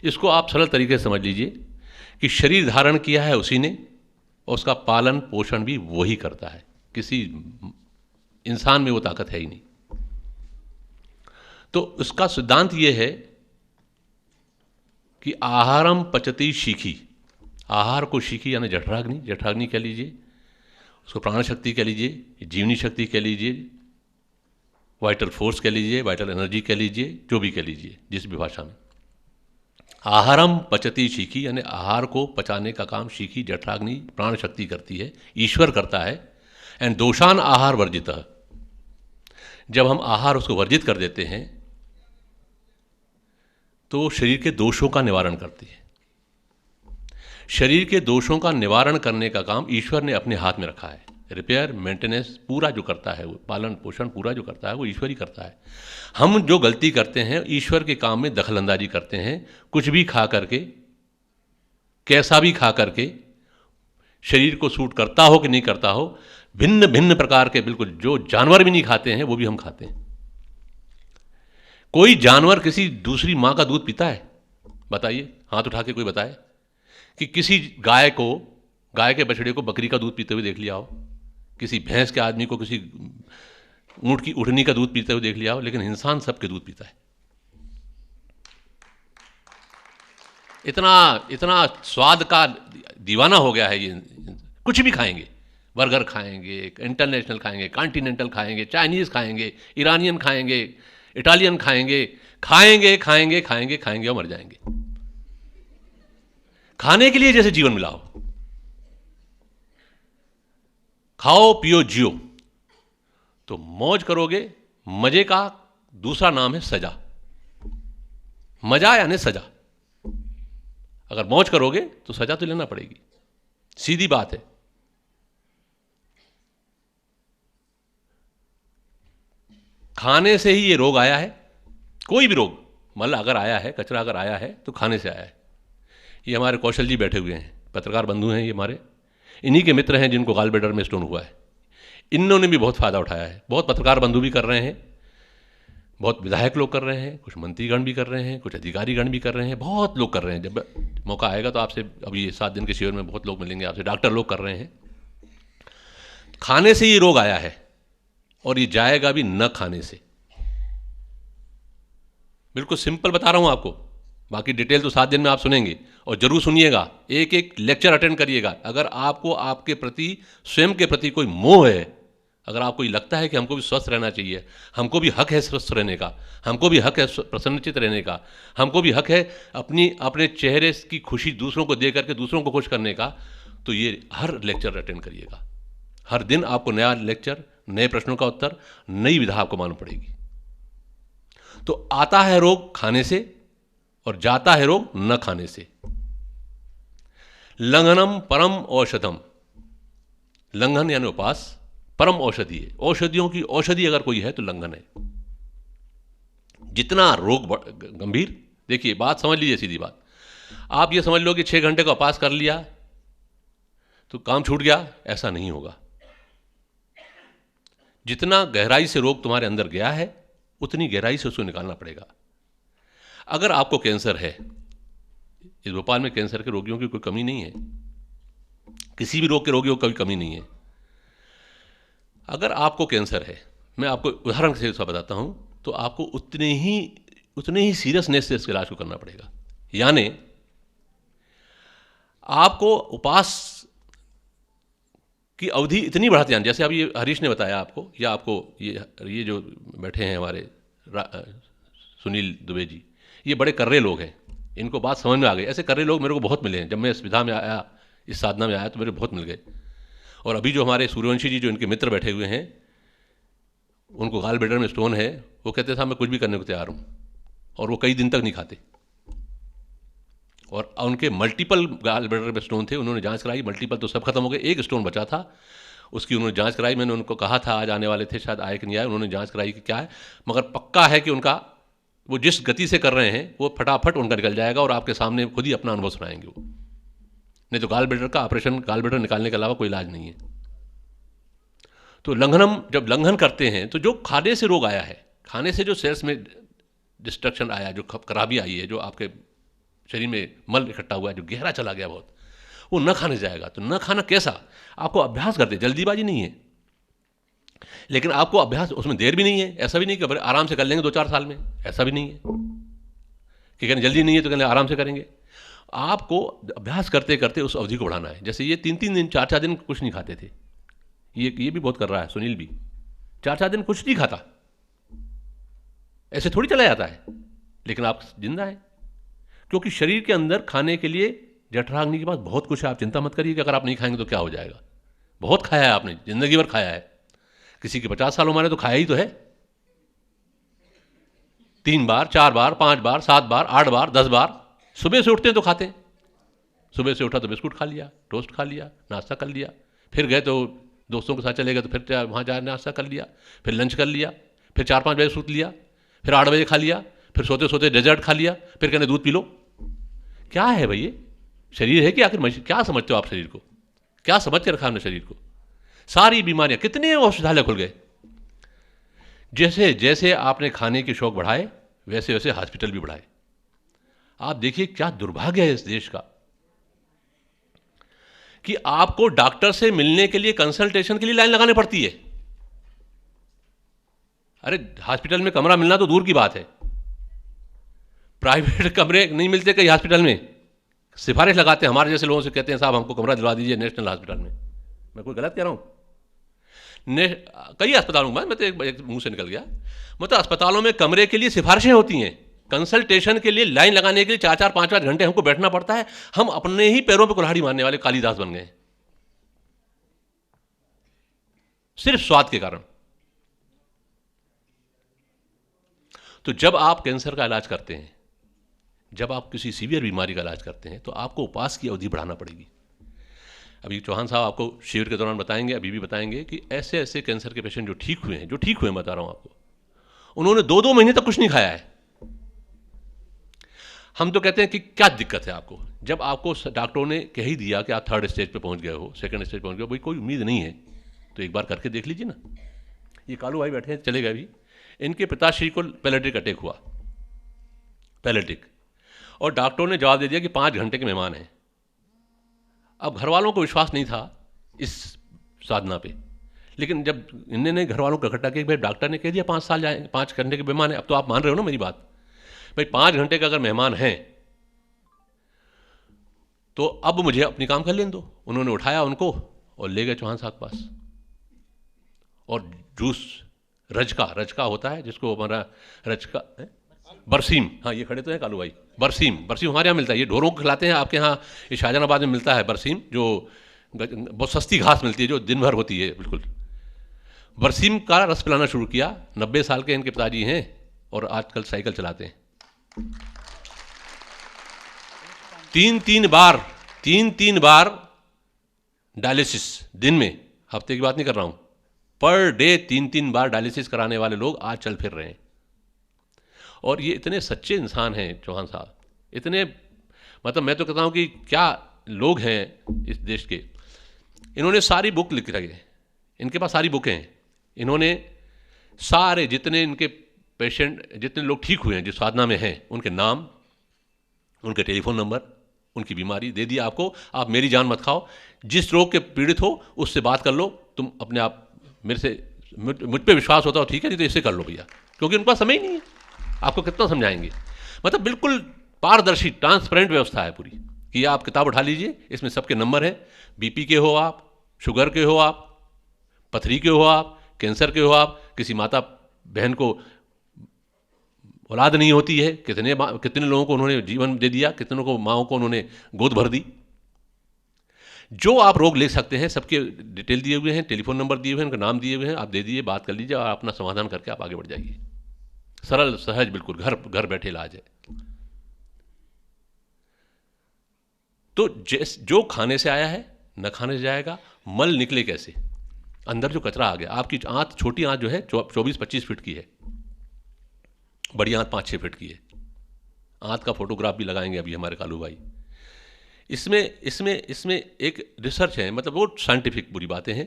इसको आप सरल तरीके से समझ लीजिए कि शरीर धारण किया है उसी ने, और उसका पालन पोषण भी वही करता है। किसी इंसान में वो ताकत है ही नहीं। तो उसका सिद्धांत ये है कि आहारम पचती शीखी। आहार को शीखी यानी जठराग्नि कह लीजिए, उसको प्राण शक्ति कह लीजिए, जीवनी शक्ति कह लीजिए, वाइटल फोर्स कह लीजिए, वाइटल एनर्जी कह लीजिए, जो भी कह लीजिए जिस भी भाषा में। आहारम पचती शीखी यानी आहार को पचाने का काम शीखी जठराग्नि प्राण शक्ति करती है, ईश्वर करता है। एंड दोषान आहार वर्जितः, जब हम आहार उसको वर्जित कर देते हैं तो शरीर के दोषों का निवारण करती है। शरीर के दोषों का निवारण करने का काम ईश्वर ने अपने हाथ में रखा है। रिपेयर मेंटेनेंस पूरा जो करता है, वो पालन पोषण पूरा जो करता है, वो ईश्वर ही करता है। हम जो गलती करते हैं, ईश्वर के काम में दखलंदाजी करते हैं। कुछ भी खा करके, कैसा भी खा करके, शरीर को सूट करता हो कि नहीं करता हो, भिन्न भिन्न प्रकार के, बिल्कुल जो जानवर भी नहीं खाते हैं वो भी हम खाते हैं। कोई जानवर किसी दूसरी माँ का दूध पीता है? बताइए, हाथ उठा के कोई बताए कि किसी गाय के बछड़े को बकरी का दूध पीते हुए देख लिया हो, किसी भैंस के आदमी को किसी ऊँट की उठनी का दूध पीते हुए देख लिया हो, लेकिन इंसान सबके दूध पीता है। इतना स्वाद का दीवाना हो गया है ये। कुछ भी खाएंगे, बर्गर खाएंगे, इंटरनेशनल खाएंगे, कॉन्टिनेंटल खाएंगे, चाइनीज़ खाएंगे, ईरानियन खाएंगे, इटालियन खाएंगे, खाएंगे और मर जाएंगे। खाने के लिए जैसे जीवन मिला हो। खाओ पियो जियो, तो मौज करोगे। मजे का दूसरा नाम है सजा। मजा यानी सजा। अगर मौज करोगे तो सजा तो लेना पड़ेगी, सीधी बात है। खाने से ही ये रोग आया है। कोई भी रोग, मल अगर आया है, कचरा अगर आया है तो खाने से आया है। ये हमारे कौशल जी बैठे हुए हैं, पत्रकार बंधु हैं, ये हमारे इन्हीं के मित्र हैं जिनको गाल ब्लैडर में स्टोन हुआ है। इन्होंने भी बहुत फ़ायदा उठाया है। बहुत पत्रकार बंधु भी कर रहे हैं, बहुत विधायक लोग कर रहे हैं, कुछ मंत्रीगण भी कर रहे हैं, कुछ अधिकारीगण भी कर रहे हैं, बहुत लोग कर रहे हैं। जब मौका आएगा तो आपसे, अभी 7 दिन के शिविर में बहुत लोग मिलेंगे आपसे, डॉक्टर लोग कर रहे हैं। खाने से ये रोग आया है और ये जाएगा भी न खाने से। बिल्कुल सिंपल बता रहा हूं आपको, बाकी डिटेल तो 7 दिन में आप सुनेंगे। और जरूर सुनिएगा, एक एक लेक्चर अटेंड करिएगा। अगर आपको आपके प्रति, स्वयं के प्रति कोई मोह है, अगर आपको ये लगता है कि हमको भी स्वस्थ रहना चाहिए, हमको भी हक है स्वस्थ रहने का, हमको भी हक है प्रसन्नचित रहने का, हमको भी हक है अपने चेहरे की खुशी दूसरों को दे करके दूसरों को खुश करने का, तो ये हर लेक्चर अटेंड करिएगा। हर दिन आपको नया लेक्चर, नए प्रश्नों का उत्तर, नई विधा आपको मालूम पड़ेगी। तो आता है रोग खाने से और जाता है रोग न खाने से। लंघनम परम औषधम। लंघन यानी उपास, परम औषधि है। औषधियों की औषधि अगर कोई है तो लंघन है। जितना रोग गंभीर, देखिए बात समझ लीजिए, सीधी बात, आप ये समझ लो कि 6 घंटे का पास कर लिया तो काम छूट गया, ऐसा नहीं होगा। जितना गहराई से रोग तुम्हारे अंदर गया है उतनी गहराई से उसको निकालना पड़ेगा। अगर आपको कैंसर है, इस भोपाल में कैंसर के रोगियों की कोई कमी नहीं है, किसी भी रोग के रोगियों की कोई कमी नहीं है। अगर आपको कैंसर है, मैं आपको उदाहरण से बताता हूं, तो आपको उतने ही सीरियसनेस से इसके इलाज को करना पड़ेगा। यानी आपको उपवास की अवधि इतनी बढ़ाते जानी, जैसे अभी ये हरीश ने बताया आपको, या आपको ये जो बैठे हैं हमारे सुनील दुबे जी, ये बड़े कर्रे लोग हैं, इनको बात समझ में आ गई। ऐसे कर्रे लोग मेरे को बहुत मिले हैं। जब मैं इस विधा में आया, इस साधना में आया, तो मेरे बहुत मिल गए। और अभी जो हमारे सूर्यवंशी जी, जो इनके मित्र बैठे हुए हैं, उनको गाल ब्लैडर में स्टोन है, वो कहते थे मैं कुछ भी करने को तैयार हूँ, और वो कई दिन तक नहीं खाते। और उनके मल्टीपल गाल ब्लैडर में स्टोन थे, उन्होंने जांच कराई, मल्टीपल तो सब खत्म हो गए, एक स्टोन बचा था, उसकी उन्होंने जांच कराई। मैंने उनको कहा था आज आने वाले थे, शायद आए कि नहीं आए, उन्होंने जांच कराई कि क्या है, मगर पक्का है कि उनका वो जिस गति से कर रहे हैं वो फटाफट उनका निकल जाएगा, और आपके सामने खुद ही अपना अनुभव सुनाएंगे वो। नहीं तो गाल ब्लैडर का ऑपरेशन, गाल ब्लैडर निकालने के अलावा कोई इलाज नहीं है। तो जब लंघन करते हैं, तो जो खाने से रोग आया है, खाने से जो सेल्स में डिस्ट्रक्शन आया, जो खराबी आई है, जो आपके शरीर में मल इकट्ठा हुआ है, जो गहरा चला गया बहुत, वो न खाने जाएगा। तो न खाना कैसा, आपको अभ्यास करते, जल्दीबाजी नहीं है, लेकिन आपको अभ्यास, उसमें देर भी नहीं है। ऐसा भी नहीं कि आराम से कर लेंगे 2-4 साल में, ऐसा भी नहीं है कि कहने जल्दी नहीं है तो कहने आराम से करेंगे। आपको अभ्यास करते करते उस अवधि को बढ़ाना है। जैसे ये 3-3 दिन, 4-4 दिन कुछ नहीं खाते थे, ये भी बहुत कर रहा है, सुनील भी 4-4 दिन कुछ नहीं खाता, ऐसे थोड़ी चला जाता है। लेकिन आप जिंदा है, क्योंकि शरीर के अंदर खाने के लिए जठराग्नि के पास बहुत कुछ है। आप चिंता मत करिए कि अगर आप नहीं खाएंगे तो क्या हो जाएगा। बहुत खाया है आपने, जिंदगी भर खाया है। किसी के 50 साल उम्र है तो खाया ही तो है, 3 बार, 4 बार, 5 बार, 7 बार, 8 बार, 10 बार। सुबह से उठते हैं तो खाते हैं, सुबह से उठा तो बिस्कुट खा लिया, टोस्ट खा लिया, नाश्ता कर लिया, फिर गए तो दोस्तों के साथ चले गए तो फिर वहाँ जा नाश्ता कर लिया, फिर लंच कर लिया, फिर 4-5 बजे सूत लिया, फिर 8 बजे खा लिया, फिर सोते सोते डेजर्ट खा लिया, फिर कहने दूध पी लो। क्या है भाई ये शरीर है कि आखिर क्या समझते हो आप शरीर को, क्या समझ के रखा हमने शरीर को। सारी बीमारियां, कितने औषधालय खुल गए। जैसे जैसे आपने खाने के शौक बढ़ाए वैसे वैसे हॉस्पिटल भी बढ़ाए। आप देखिए क्या दुर्भाग्य है इस देश का कि आपको डॉक्टर से मिलने के लिए, कंसल्टेशन के लिए लाइन लगानी पड़ती है। अरे हॉस्पिटल में कमरा मिलना तो दूर की बात है, प्राइवेट कमरे नहीं मिलते कई हॉस्पिटल में, सिफारिश लगाते हैं हमारे जैसे लोगों से, कहते हैं साहब हमको कमरा दिलवा दीजिए नेशनल हॉस्पिटल में। मैं कोई गलत कह रहा हूं? कई अस्पतालों में, मैं तो एक मुंह से निकल गया, मतलब अस्पतालों में कमरे के लिए सिफारिशें होती हैं, कंसल्टेशन के लिए लाइन लगाने के लिए 4-4, 5-5 घंटे हमको बैठना पड़ता है। हम अपने ही पैरों पर कुल्हाड़ी मारने वाले कालिदास बन गए सिर्फ स्वाद के कारण। तो जब आप कैंसर का इलाज करते हैं, जब आप किसी सीवियर बीमारी का इलाज करते हैं, तो आपको उपवास की अवधि बढ़ाना पड़ेगी। अभी चौहान साहब आपको शिविर के दौरान बताएंगे, अभी भी बताएंगे कि ऐसे ऐसे कैंसर के पेशेंट जो ठीक हुए हैं, बता रहा हूं आपको, उन्होंने 2-2 महीने तक कुछ नहीं खाया है। हम तो कहते हैं कि क्या दिक्कत है आपको, जब आपको डॉक्टरों ने कह ही दिया कि आप 3rd स्टेज पे पहुंच गए हो, 2nd स्टेज पहुंच गए हो, भाई कोई उम्मीद नहीं है तो एक बार करके देख लीजिए ना। ये कालू भाई बैठे हैं, चले गए अभी, इनके पिताश्री को पैलेटिक अटैक हुआ, पैलेटिक, और डॉक्टरों ने जवाब दे दिया कि 5 घंटे के मेहमान हैं। अब घर वालों को विश्वास नहीं था इस साधना पे, लेकिन जब इन्होंने घर वालों को इकट्ठा किया, भाई डॉक्टर ने कह दिया 5 घंटे के मेहमान है, अब तो आप मान रहे हो ना मेरी बात, भाई 5 घंटे का अगर मेहमान हैं तो अब मुझे अपनी काम कर लेने दो। उन्होंने उठाया उनको और ले गए चौहान साहब के पास, और जूस रजका होता है जिसको हमारा रजका बरसीम, हाँ ये खड़े तो हैं कालू भाई, बरसीम हमारे यहाँ मिलता है, ये ढोरों को खिलाते हैं, आपके यहाँ ये शाहजहानाबाद में मिलता है बरसीम, जो बहुत सस्ती घास मिलती है जो दिन भर होती है बिल्कुल। बरसीम का रस पिलाना शुरू किया। 90 साल के इनके पिताजी हैं और आजकल साइकिल चलाते हैं। 3-3 बार डायलिसिस दिन में, हफ्ते की बात नहीं कर रहा हूं, पर डे 3-3 बार डायलिसिस कराने वाले लोग आज चल फिर रहे हैं। और ये इतने सच्चे इंसान हैं चौहान साहब, इतने, मतलब मैं तो कहता हूँ कि क्या लोग हैं इस देश के। इन्होंने सारी बुक लिख रखी है, इनके पास सारी बुकें हैं। इन्होंने सारे जितने इनके पेशेंट, जितने लोग ठीक हुए हैं जो साधना में हैं, उनके नाम, उनके टेलीफोन नंबर, उनकी बीमारी दे दी आपको। आप मेरी जान मत खाओ, जिस रोग के पीड़ित हो उससे बात कर लो, तुम अपने आप मेरे से, मुझ पे विश्वास होता हो ठीक है, नहीं तो इससे कर लो भैया, क्योंकि उनके पास समय ही नहीं है, आपको कितना समझाएंगे। मतलब बिल्कुल पारदर्शी ट्रांसपेरेंट व्यवस्था है पूरी, कि आप किताब उठा लीजिए, इसमें सबके नंबर हैं, बीपी के हो आप, शुगर के हो आप, पथरी के हो आप, कैंसर के हो आप, किसी माता बहन को औलाद नहीं होती है, कितने लोगों को उन्होंने जीवन दे दिया, कितनों को माओं को उन्होंने गोद भर दी। जो आप रोग ले सकते हैं सबके डिटेल दिए हुए हैं, टेलीफोन नंबर दिए हुए हैं, उनका नाम दिए हुए हैं, आप दे दीजिए, बात कर लीजिए और अपना समाधान करके आप आगे बढ़ जाइए। सरल सहज, बिल्कुल घर बैठे इलाज है। तो जो खाने से आया है न खाने से जाएगा, मल निकले कैसे, अंदर जो कचरा आ गया, आपकी आंत, छोटी आंत जो है 24-25 फीट की है, बड़ी आंत 5-6 फीट की है। आंत का फोटोग्राफ भी लगाएंगे अभी हमारे कालू भाई। इसमें एक रिसर्च है, मतलब वो साइंटिफिक पूरी बातें हैं।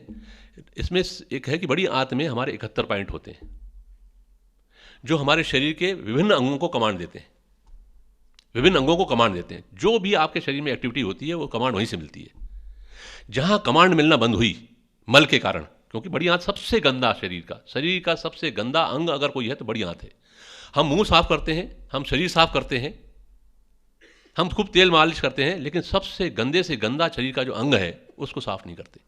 इसमें एक है कि बड़ी आंत में हमारे 71 पॉइंट होते हैं जो हमारे शरीर के विभिन्न अंगों को कमांड देते हैं, विभिन्न अंगों को कमांड देते हैं। जो भी आपके शरीर में एक्टिविटी होती है वो कमांड वहीं से मिलती है। जहां कमांड मिलना बंद हुई मल के कारण, क्योंकि बड़ी आंत सबसे गंदा शरीर का सबसे गंदा अंग अगर कोई है तो बड़ी आंत है। हम मुंह साफ करते हैं, हम शरीर साफ करते हैं, हम खूब तेल मालिश करते हैं, लेकिन सबसे गंदे से गंदा शरीर का जो अंग है उसको साफ नहीं करते।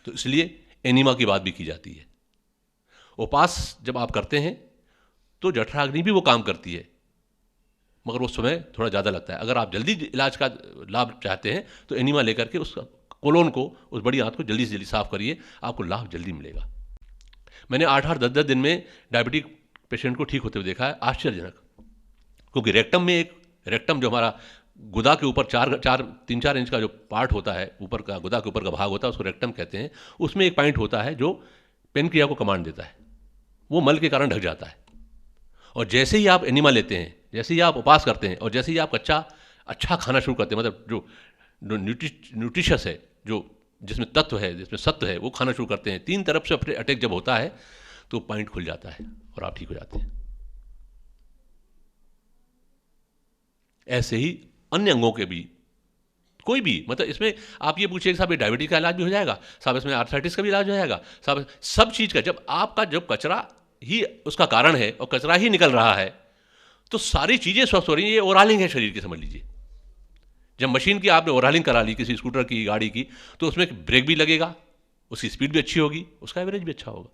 तो इसलिए एनीमा की बात भी की जाती है। उपास जब आप करते हैं तो जठराग्नि भी वो काम करती है, मगर वो समय थोड़ा ज़्यादा लगता है। अगर आप जल्दी इलाज का लाभ चाहते हैं तो एनीमा लेकर के उस कोलोन को, उस बड़ी आंत को जल्दी से जल्दी साफ करिए, आपको लाभ जल्दी मिलेगा। मैंने 8-8, 10-10 दिन में डायबिटिक पेशेंट को ठीक होते हुए देखा है, आश्चर्यजनक। क्योंकि रेक्टम जो हमारा गुदा के ऊपर 3-4 इंच का जो पार्ट होता है, ऊपर का गुदा के ऊपर का भाग होता है, उसको रेक्टम कहते हैं। उसमें एक पॉइंट होता है जो पेनक्रिया को कमांड देता है, वो मल के कारण ढक जाता है। और जैसे ही आप एनिमा लेते हैं, जैसे ही आप उपास करते हैं और जैसे ही आप अच्छा खाना शुरू करते हैं, मतलब जो न्यूट्रिशस है, जो जिसमें तत्व है, जिसमें सत्व है, वो खाना शुरू करते हैं, 3 तरफ से अटैक जब होता है तो पॉइंट खुल जाता है और आप ठीक हो जाते हैं। ऐसे ही अन्य अंगों के भी, कोई भी, मतलब इसमें आप ये पूछिए साहब ये डायबिटीज का इलाज भी हो जाएगा, साहब इसमें आर्थराइटिस का भी इलाज हो जाएगा, साहब सब चीज़ का, जब कचरा ही उसका कारण है और कचरा ही निकल रहा है तो सारी चीज़ें स्वस्थ हो रही हैं। ये ओवरऑलिंग है शरीर की, समझ लीजिए। जब मशीन की आपने ओवरऑलिंग करा ली किसी स्कूटर की, गाड़ी की, तो उसमें ब्रेक भी लगेगा, उसकी स्पीड भी अच्छी होगी, उसका एवरेज भी अच्छा होगा।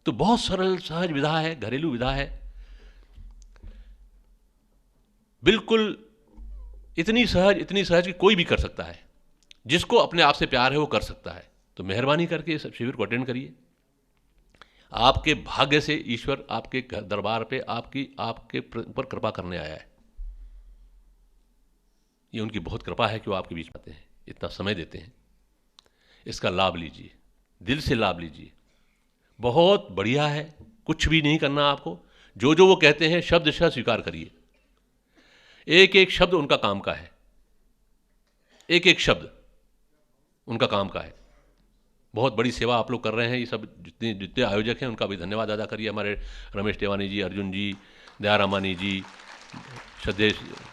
तो बहुत सरल सहज विधा है, घरेलू विधा है, बिल्कुल इतनी सहज कि कोई भी कर सकता है। जिसको अपने आप से प्यार है वो कर सकता है। तो मेहरबानी करके इस शिविर को अटेंड करिए। आपके भाग्य से ईश्वर आपके दरबार पे आपके ऊपर कृपा करने आया है। ये उनकी बहुत कृपा है कि वो आपके बीच आते हैं, इतना समय देते हैं। इसका लाभ लीजिए, दिल से लाभ लीजिए। बहुत बढ़िया है, कुछ भी नहीं करना आपको। जो वो कहते हैं शब्द स्वीकार करिए। एक एक शब्द उनका काम का है, एक एक शब्द उनका काम का है। बहुत बड़ी सेवा आप लोग कर रहे हैं। ये सब जितने आयोजक हैं उनका भी धन्यवाद अदा करिए। हमारे रमेश टेवानी जी, अर्जुन जी, दयारामानी जी, श्रद्धेय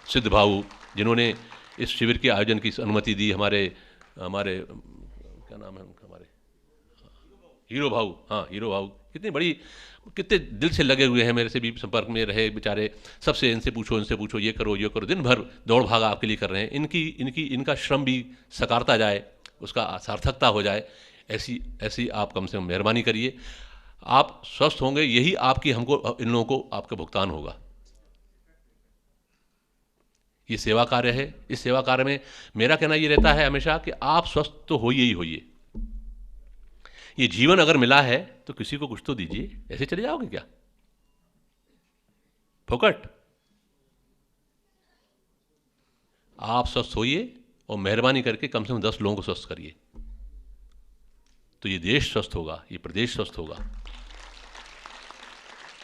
सिद्ध भाऊ, जिन्होंने इस शिविर के आयोजन की अनुमति दी। हमारे क्या नाम है उनका, हमारे हीरो भाऊ, हाँ हीरो भाऊ, कितने दिल से लगे हुए हैं, मेरे से भी संपर्क में रहे बेचारे। सबसे इनसे पूछो, ये करो, दिन भर दौड़ भाग आपके लिए कर रहे हैं। इनका श्रम भी सकारता जाए, उसका सार्थकता हो जाए, ऐसी आप कम से कम मेहरबानी करिए। आप स्वस्थ होंगे, यही हमको इन लोगों को आपका भुगतान होगा। ये सेवा कार्य है। इस सेवा कार्य में मेरा कहना ये रहता है हमेशा कि आप स्वस्थ तो होइए ही होइए। ये जीवन अगर मिला है तो किसी को कुछ तो दीजिए। ऐसे चले जाओगे क्या फोकट? आप स्वस्थ होइए और मेहरबानी करके कम से कम 10 लोगों को स्वस्थ करिए। तो ये देश स्वस्थ होगा, ये प्रदेश स्वस्थ होगा,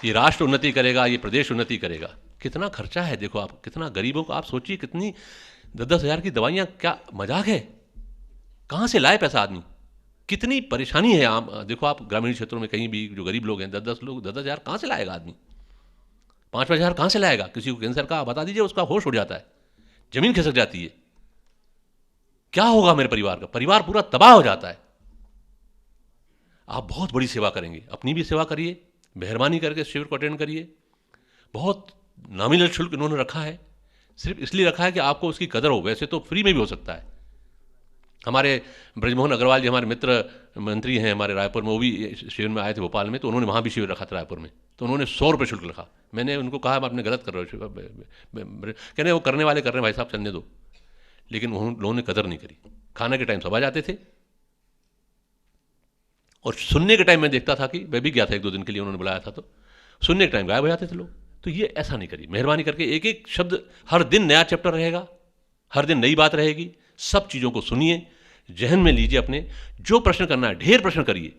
ये राष्ट्र उन्नति करेगा, ये प्रदेश उन्नति करेगा। कितना खर्चा है देखो आप, कितना गरीबों को आप सोचिए, कितनी 10-10 हज़ार की दवाइयाँ, क्या मजाक है? कहाँ से लाए पैसा आदमी? कितनी परेशानी है। आप देखो, आप ग्रामीण क्षेत्रों में कहीं भी जो गरीब लोग हैं, 10-10 हज़ार कहाँ से लाएगा आदमी? 5-5 हज़ार कहाँ से लाएगा? किसी को कैंसर का बता दीजिए, उसका होश उड़ जाता है, जमीन खिसक जाती है। क्या होगा मेरे परिवार का? परिवार पूरा तबाह हो जाता है। आप बहुत बड़ी सेवा करेंगे, अपनी भी सेवा करिए, मेहरबानी करके शिविर को अटेंड करिए। बहुत नॉमिनल शुल्क इन्होंने रखा है, सिर्फ इसलिए रखा है कि आपको उसकी कदर हो। वैसे तो फ्री में भी हो सकता है। हमारे ब्रजमोहन अग्रवाल जी हमारे मित्र मंत्री हैं हमारे रायपुर में, वो भी शिविर में आए थे भोपाल में, तो उन्होंने वहाँ भी शिविर रखा था रायपुर में, तो उन्होंने 100 रुपये शुल्क रखा। मैंने उनको कहा आपने गलत कर रहे हो, कहने वो करने वाले कर रहे हैं भाई साहब, चलने दो। लेकिन उन लोगों ने कदर नहीं करी। खाने के टाइम सब आ जाते थे, और सुनने के टाइम मैं देखता था कि मैं भी गया था 1-2 दिन के लिए, उन्होंने बुलाया था, तो सुनने के टाइम गायब हो जाते थे लोग। तो ये ऐसा नहीं करिए, मेहरबानी करके एक एक शब्द, हर दिन नया चैप्टर रहेगा, हर दिन नई बात रहेगी। सब चीज़ों को सुनिए, जहन में लीजिए, अपने जो प्रश्न करना है ढेर प्रश्न करिए,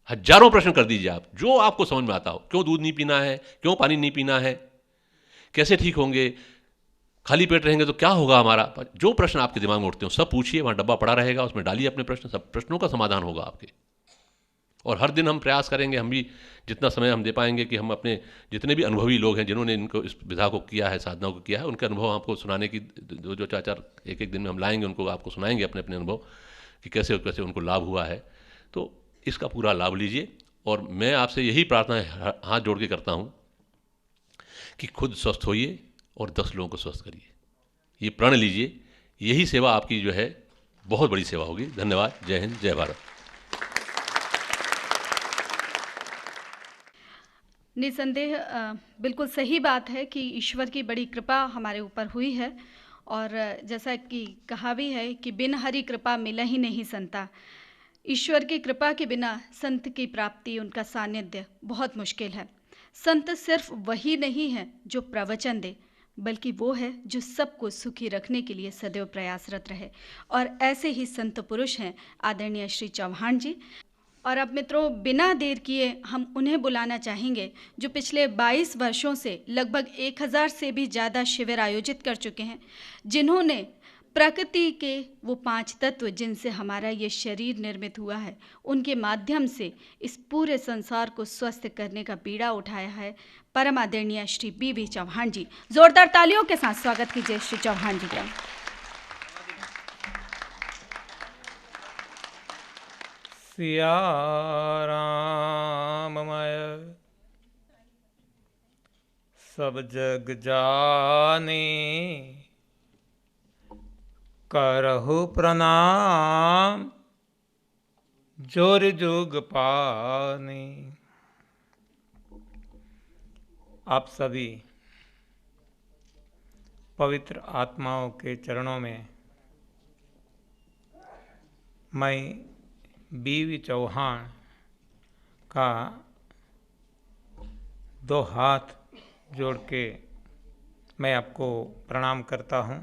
हजारों प्रश्न कर दीजिए आप, जो आपको समझ में आता हो। क्यों दूध नहीं पीना है, क्यों पानी नहीं पीना है, कैसे ठीक होंगे, खाली पेट रहेंगे तो क्या होगा हमारा, जो प्रश्न आपके दिमाग में उठते हो सब पूछिए। वहाँ डब्बा पड़ा रहेगा, उसमें डालिए अपने प्रश्न, सब प्रश्नों का समाधान होगा आपके। और हर दिन हम प्रयास करेंगे, हम भी जितना समय हम दे पाएंगे, कि हम अपने जितने भी अनुभवी लोग हैं जिन्होंने इनको इस विधा को किया है, साधना को किया है, उनके अनुभव आपको सुनाने की जो 4-4 एक दिन में हम लाएंगे, उनको आपको सुनाएंगे अपने अपने अनुभव कि कैसे कैसे उनको लाभ हुआ है। तो इसका पूरा लाभ लीजिए। और मैं आपसे यही प्रार्थना हाथ जोड़ के करता हूँ कि खुद स्वस्थ होइए और 10 लोगों को स्वस्थ करिए। ये प्रण लीजिए, यही सेवा आपकी जो है बहुत बड़ी सेवा होगी। धन्यवाद। जय हिंद, जय भारत। निसंदेह बिल्कुल सही बात है कि ईश्वर की बड़ी कृपा हमारे ऊपर हुई है। और जैसा कि कहा भी है कि बिन हरि कृपा मिला ही नहीं संता। ईश्वर की कृपा के बिना संत की प्राप्ति, उनका सानिध्य बहुत मुश्किल है। संत सिर्फ वही नहीं है जो प्रवचन दे, बल्कि वो है जो सबको सुखी रखने के लिए सदैव प्रयासरत रहे। और ऐसे ही संत पुरुष हैं आदरणीय श्री चौहान जी। और अब मित्रों, बिना देर किए हम उन्हें बुलाना चाहेंगे जो पिछले 22 वर्षों से लगभग 1000 से भी ज़्यादा शिविर आयोजित कर चुके हैं, जिन्होंने प्रकृति के वो 5 तत्व जिनसे हमारा ये शरीर निर्मित हुआ है, उनके माध्यम से इस पूरे संसार को स्वस्थ करने का बीड़ा उठाया है। परम आदरणीय श्री B.V. चौहान जी, जोरदार तालियों के साथ स्वागत कीजिए श्री चौहान जी का। सिया राममय सब जग जाने, करहु प्रणाम जोर जुग पाने। आप सभी पवित्र आत्माओं के चरणों में मैं B.V. चौहान का 2 हाथ जोड़ के मैं आपको प्रणाम करता हूँ।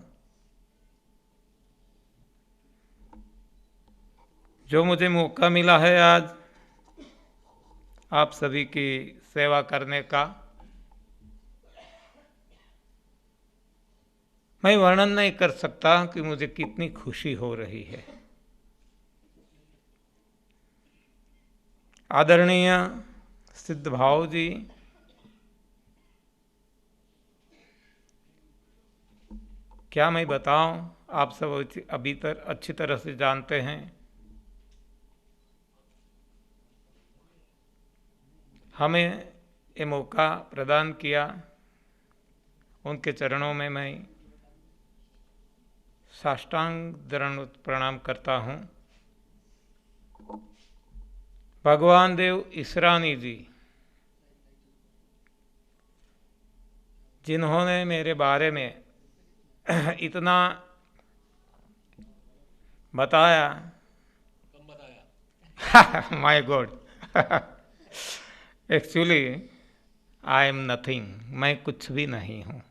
जो मुझे मौका मिला है आज आप सभी की सेवा करने का, मैं वर्णन नहीं कर सकता कि मुझे कितनी खुशी हो रही है। आदरणीय सिद्ध भाव जी, क्या मैं बताऊं, आप सब अभी तक अच्छी तरह से जानते हैं। हमें ये मौका प्रदान किया, उनके चरणों में मैं साष्टांग दंडवत प्रणाम करता हूँ। भगवान देव इसरानी जी, जिन्होंने मेरे बारे में इतना बताया, my God, actually I am nothing, मैं कुछ भी नहीं हूँ।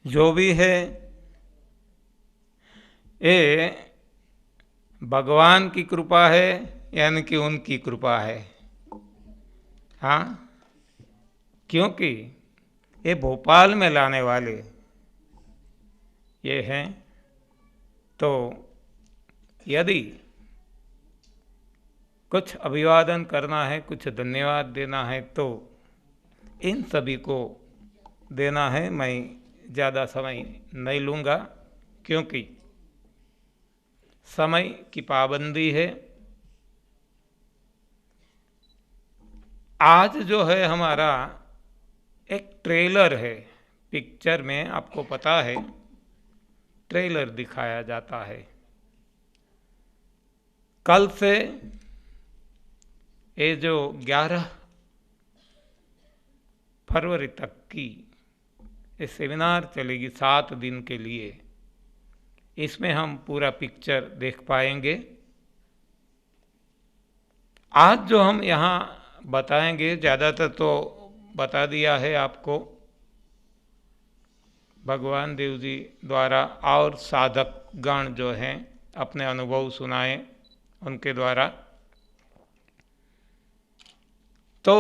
जो भी है ये भगवान की कृपा है यानी कि उनकी कृपा है। हाँ, क्योंकि ये भोपाल में लाने वाले ये हैं, तो यदि कुछ अभिवादन करना है, कुछ धन्यवाद देना है, तो इन सभी को देना है। मैं ज़्यादा समय नहीं लूँगा क्योंकि समय की पाबंदी है। आज जो है हमारा एक ट्रेलर है, पिक्चर में आपको पता है ट्रेलर दिखाया जाता है। कल से ये जो 11 फरवरी तक की ये सेमिनार चलेगी 7 दिन के लिए, इसमें हम पूरा पिक्चर देख पाएंगे। आज जो हम यहाँ बताएंगे ज़्यादातर तो बता दिया है आपको भगवान देव जी द्वारा, और साधक गण जो हैं अपने अनुभव सुनाए उनके द्वारा। तो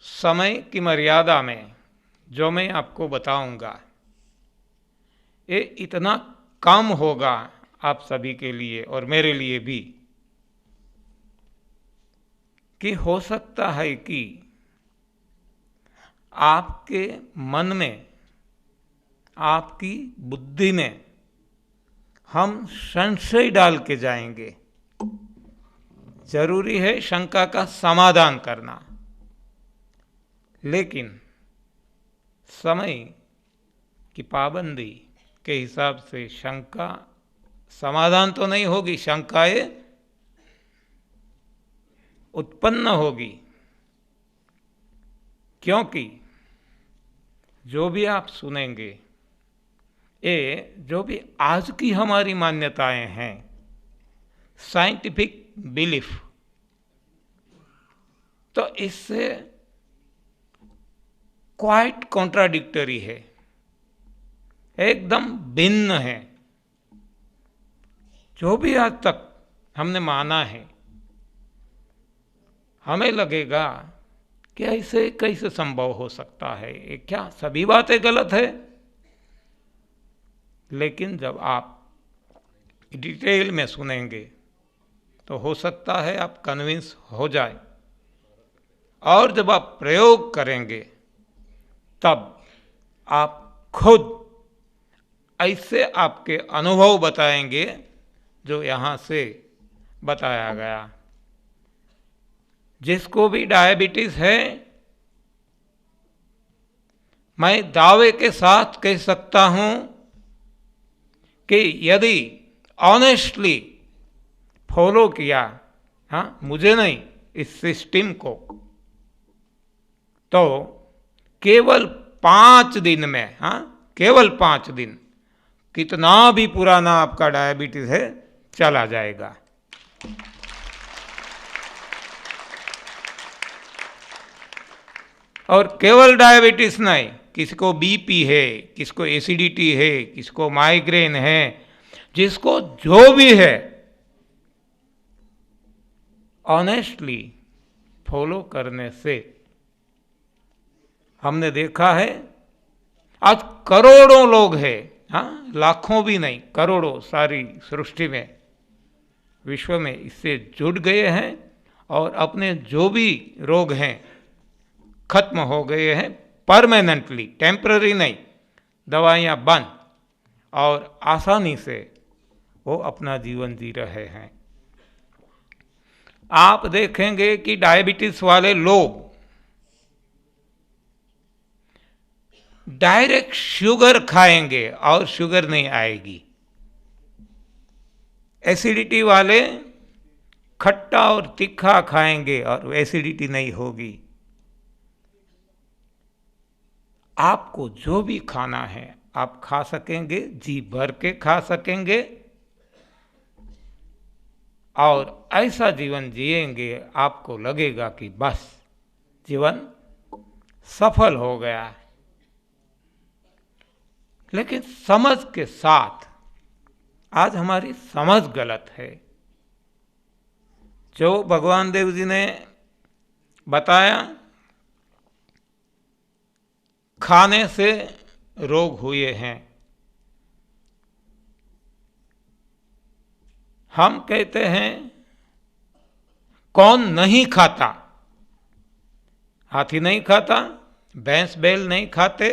समय की मर्यादा में जो मैं आपको बताऊंगा ये इतना कम होगा आप सभी के लिए और मेरे लिए भी, कि हो सकता है कि आपके मन में, आपकी बुद्धि में हम संशय डाल के जाएंगे। जरूरी है शंका का समाधान करना, लेकिन समय की पाबंदी के हिसाब से शंका समाधान तो नहीं होगी, शंकाएं उत्पन्न होगी। क्योंकि जो भी आप सुनेंगे, ये जो भी आज की हमारी मान्यताएं हैं, साइंटिफिक बिलीफ, तो इससे क्वाइट कॉन्ट्राडिक्टरी है, एकदम भिन्न है। जो भी आज तक हमने माना है, हमें लगेगा कि ऐसे कैसे संभव हो सकता है, ये क्या सभी बातें गलत है? लेकिन जब आप डिटेल में सुनेंगे तो हो सकता है आप कन्विंस हो जाए, और जब आप प्रयोग करेंगे तब आप खुद ऐसे आपके अनुभव बताएंगे जो यहाँ से बताया गया। जिसको भी डायबिटीज है, मैं दावे के साथ कह सकता हूं कि यदि ऑनेस्टली फॉलो किया, हाँ मुझे नहीं, इस सिस्टम को, तो केवल 5 दिन में, हाँ केवल 5 दिन, कितना भी पुराना आपका डायबिटीज है चला जाएगा। और केवल डायबिटीज नहीं, किसी को बीपी है, किसी को एसिडिटी है, किसी को माइग्रेन है, जिसको जो भी है, ऑनेस्टली फॉलो करने से हमने देखा है आज करोड़ों लोग हैं, हाँ लाखों भी नहीं, करोड़ों सारी सृष्टि में, विश्व में इससे जुड़ गए हैं और अपने जो भी रोग हैं खत्म हो गए हैं परमानेंटली, टेम्पररी नहीं, दवाइयाँ बंद, और आसानी से वो अपना जीवन जी रहे हैं। आप देखेंगे कि डायबिटीज वाले लोग डायरेक्ट शुगर खाएंगे और शुगर नहीं आएगी। एसिडिटी वाले खट्टा और तीखा खाएंगे और एसिडिटी नहीं होगी। आपको जो भी खाना है आप खा सकेंगे, जी भर के खा सकेंगे, और ऐसा जीवन जिएंगे आपको लगेगा कि बस जीवन सफल हो गया। लेकिन समझ के साथ, आज हमारी समझ गलत है, जो भगवान देव जी ने बताया, खाने से रोग हुए हैं। हम कहते हैं कौन नहीं खाता? हाथी नहीं खाता, भैंस बैल नहीं खाते,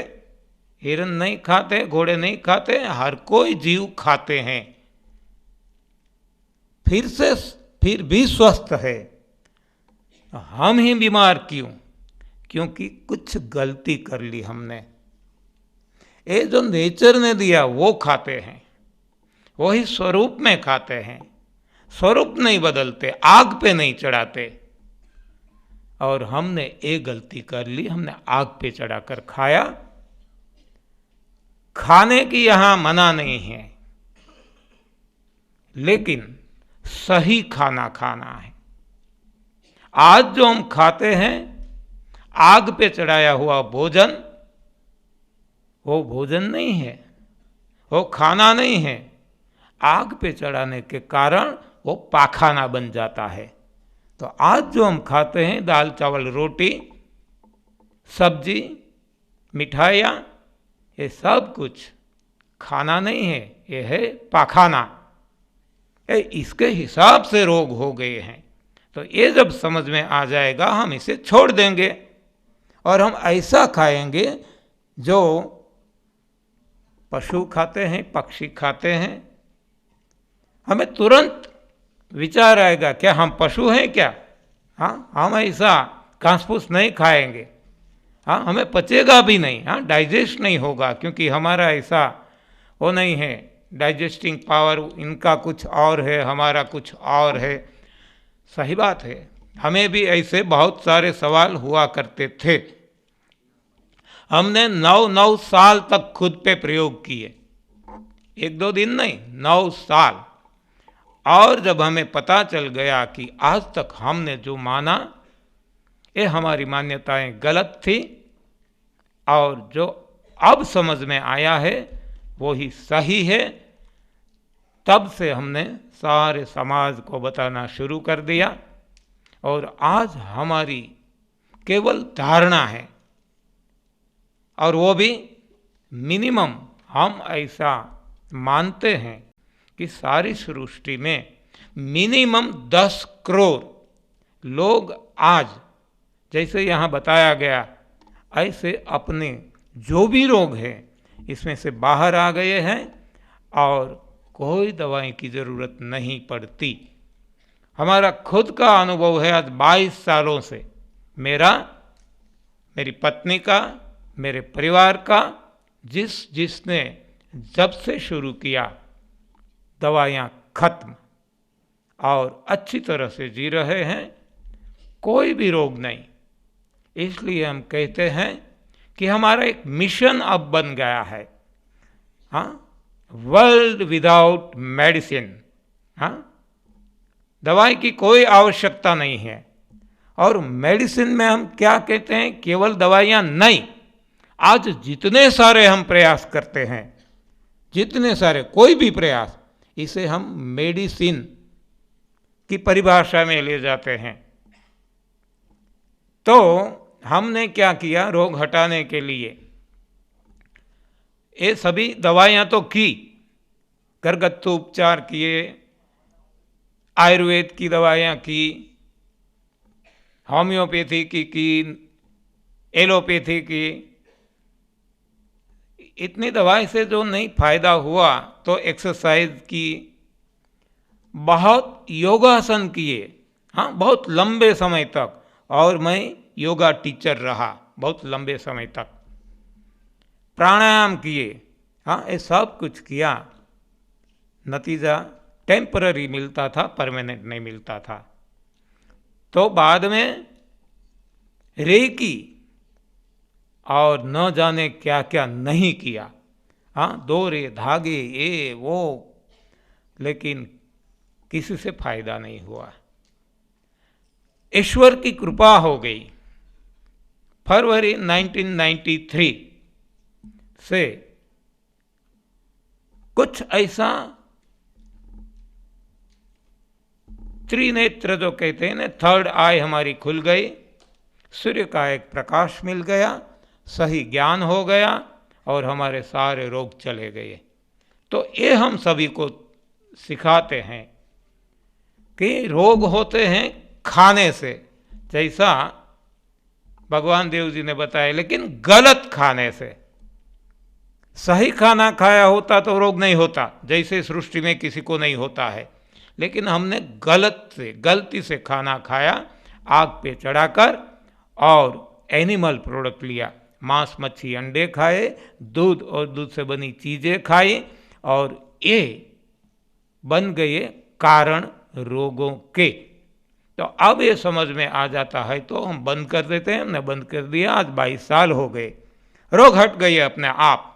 हिरन नहीं खाते, घोड़े नहीं खाते, हर कोई जीव खाते हैं, फिर भी स्वस्थ है। हम ही बीमार क्यों? क्योंकि कुछ गलती कर ली हमने। ये जो नेचर ने दिया वो खाते हैं, वही स्वरूप में खाते हैं, स्वरूप नहीं बदलते, आग पे नहीं चढ़ाते। और हमने एक गलती कर ली, हमने आग पे चढ़ाकर खाया। खाने की यहां मना नहीं है, लेकिन सही खाना खाना है। आज जो हम खाते हैं आग पे चढ़ाया हुआ भोजन, वो भोजन नहीं है, वो खाना नहीं है। आग पे चढ़ाने के कारण वो पाखाना बन जाता है। तो आज जो हम खाते हैं दाल चावल रोटी सब्जी मिठाइयाँ, ये सब कुछ खाना नहीं है, ये है पाखाना। इसके हिसाब से रोग हो गए हैं। तो ये जब समझ में आ जाएगा हम इसे छोड़ देंगे और हम ऐसा खाएंगे जो पशु खाते हैं, पक्षी खाते हैं। हमें तुरंत विचार आएगा क्या हम पशु हैं क्या? हाँ, हम ऐसा घास फूस नहीं खाएंगे। हाँ, हमें पचेगा भी नहीं, हाँ डाइजेस्ट नहीं होगा, क्योंकि हमारा ऐसा वो नहीं है, डाइजेस्टिंग पावर इनका कुछ और है, हमारा कुछ और है। सही बात है, हमें भी ऐसे बहुत सारे सवाल हुआ करते थे। हमने 9 साल तक खुद पे प्रयोग किए, 1-2 दिन नहीं, 9 साल। और जब हमें पता चल गया कि आज तक हमने जो माना ये हमारी मान्यताएं गलत थी, और जो अब समझ में आया है वो ही सही है, तब से हमने सारे समाज को बताना शुरू कर दिया। और आज हमारी केवल धारणा है, और वो भी मिनिमम हम ऐसा मानते हैं कि सारी सृष्टि में मिनिमम 10 करोड़ लोग आज, जैसे यहाँ बताया गया, ऐसे अपने जो भी रोग हैं इसमें से बाहर आ गए हैं और कोई दवाई की ज़रूरत नहीं पड़ती। हमारा खुद का अनुभव है आज 22 सालों से, मेरी पत्नी का, मेरे परिवार का, जिसने जब से शुरू किया दवाइयाँ खत्म और अच्छी तरह से जी रहे हैं, कोई भी रोग नहीं। इसलिए हम कहते हैं कि हमारा एक मिशन अब बन गया है, हाँ, वर्ल्ड विदाउट मेडिसिन। हाँ, दवाई की कोई आवश्यकता नहीं है। और मेडिसिन में हम क्या कहते हैं? केवल दवाइयाँ नहीं, आज जितने सारे हम प्रयास करते हैं, जितने सारे कोई भी प्रयास, इसे हम मेडिसिन की परिभाषा में ले जाते हैं। तो हमने क्या किया, रोग हटाने के लिए ये सभी दवाइयाँ तो की, घरगथ्थू उपचार किए, आयुर्वेद की दवाइयाँ की, होम्योपैथी की, एलोपैथी की। इतनी दवाई से जो नहीं फायदा हुआ तो एक्सरसाइज की, बहुत योगासन किए, हाँ बहुत लंबे समय तक, और मैं योगा टीचर रहा बहुत लंबे समय तक, प्राणायाम किए, हाँ ये सब कुछ किया। नतीजा टेम्पररी मिलता था, परमानेंट नहीं मिलता था। तो बाद में रेकी और न जाने क्या क्या नहीं किया, हाँ दोरे धागे ये वो, लेकिन किसी से फायदा नहीं हुआ। ईश्वर की कृपा हो गई। फरवरी 1993 से कुछ ऐसा त्रिनेत्र जो कहते हैं ना, थर्ड आई हमारी खुल गई, सूर्य का एक प्रकाश मिल गया, सही ज्ञान हो गया और हमारे सारे रोग चले गए। तो ये हम सभी को सिखाते हैं कि रोग होते हैं खाने से, जैसा भगवान देव जी ने बताया, लेकिन गलत खाने से। सही खाना खाया होता तो रोग नहीं होता, जैसे सृष्टि में किसी को नहीं होता है, लेकिन हमने गलती से खाना खाया, आग पे चढ़ाकर, और एनिमल प्रोडक्ट लिया, मांस मच्छी अंडे खाए, दूध और दूध से बनी चीज़ें खाई, और ये बन गए कारण रोगों के। तो अब ये समझ में आ जाता है तो हम बंद कर देते हैं। हमने बंद कर दिया, आज 22 साल हो गए, रोग हट गए अपने आप।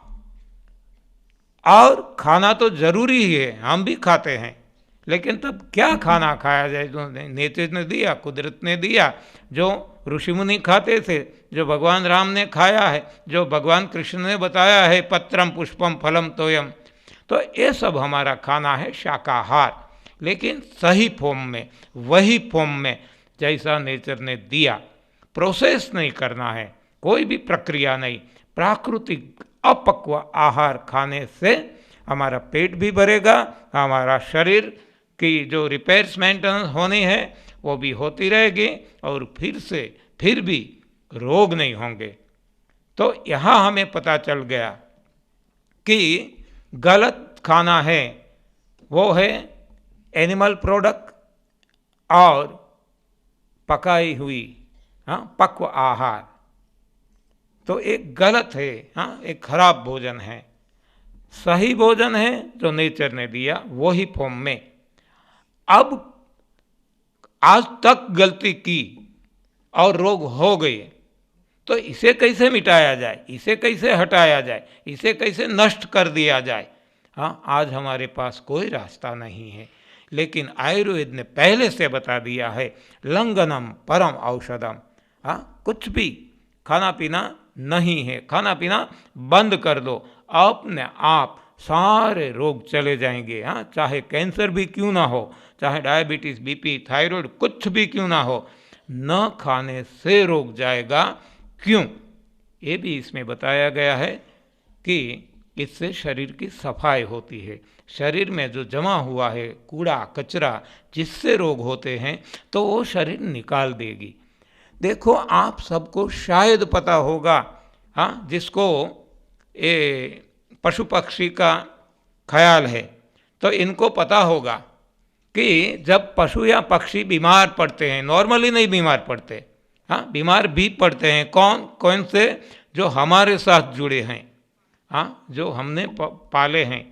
और खाना तो जरूरी ही है, हम भी खाते हैं, लेकिन तब क्या खाना खाया जाए जो नेचर ने दिया, कुदरत ने दिया, जो ऋषि मुनि खाते थे, जो भगवान राम ने खाया है, जो भगवान कृष्ण ने बताया है, पत्रम पुष्पम फलम तोयम। तो ये सब हमारा खाना है शाकाहार, लेकिन सही फॉर्म में, वही फॉर्म में जैसा नेचर ने दिया। प्रोसेस नहीं करना है, कोई भी प्रक्रिया नहीं। प्राकृतिक अपक्व आहार खाने से हमारा पेट भी भरेगा, हमारा शरीर की जो रिपेयर्स मेंटेनेंस होनी है वो भी होती रहेगी, और फिर भी रोग नहीं होंगे। तो यहाँ हमें पता चल गया कि गलत खाना है वो है एनिमल प्रोडक्ट और पकाई हुई पक्व आहार। तो एक गलत है, एक खराब भोजन है। सही भोजन है जो नेचर ने दिया, वही फॉर्म में। अब आज तक गलती की और रोग हो गए, तो इसे कैसे मिटाया जाए, इसे कैसे हटाया जाए, इसे कैसे नष्ट कर दिया जाए? आज हमारे पास कोई रास्ता नहीं है, लेकिन आयुर्वेद ने पहले से बता दिया है, लंघनम परम औषधम। कुछ भी खाना पीना नहीं है, खाना पीना बंद कर दो, अपने आप सारे रोग चले जाएंगे। चाहे कैंसर भी क्यों ना हो, चाहे डायबिटीज, बीपी, थायराइड, कुछ भी क्यों ना हो, न खाने से रोग जाएगा। क्यों? ये भी इसमें बताया गया है कि इससे शरीर की सफाई होती है। शरीर में जो जमा हुआ है कूड़ा कचरा, जिससे रोग होते हैं, तो वो शरीर निकाल देगी। देखो, आप सबको शायद पता होगा, जिसको ये पशु पक्षी का ख्याल है, तो इनको पता होगा कि जब पशु या पक्षी बीमार पड़ते हैं, नॉर्मली नहीं बीमार पड़ते, बीमार भी पड़ते हैं। कौन से? जो हमारे साथ जुड़े हैं, जो हमने पाले हैं,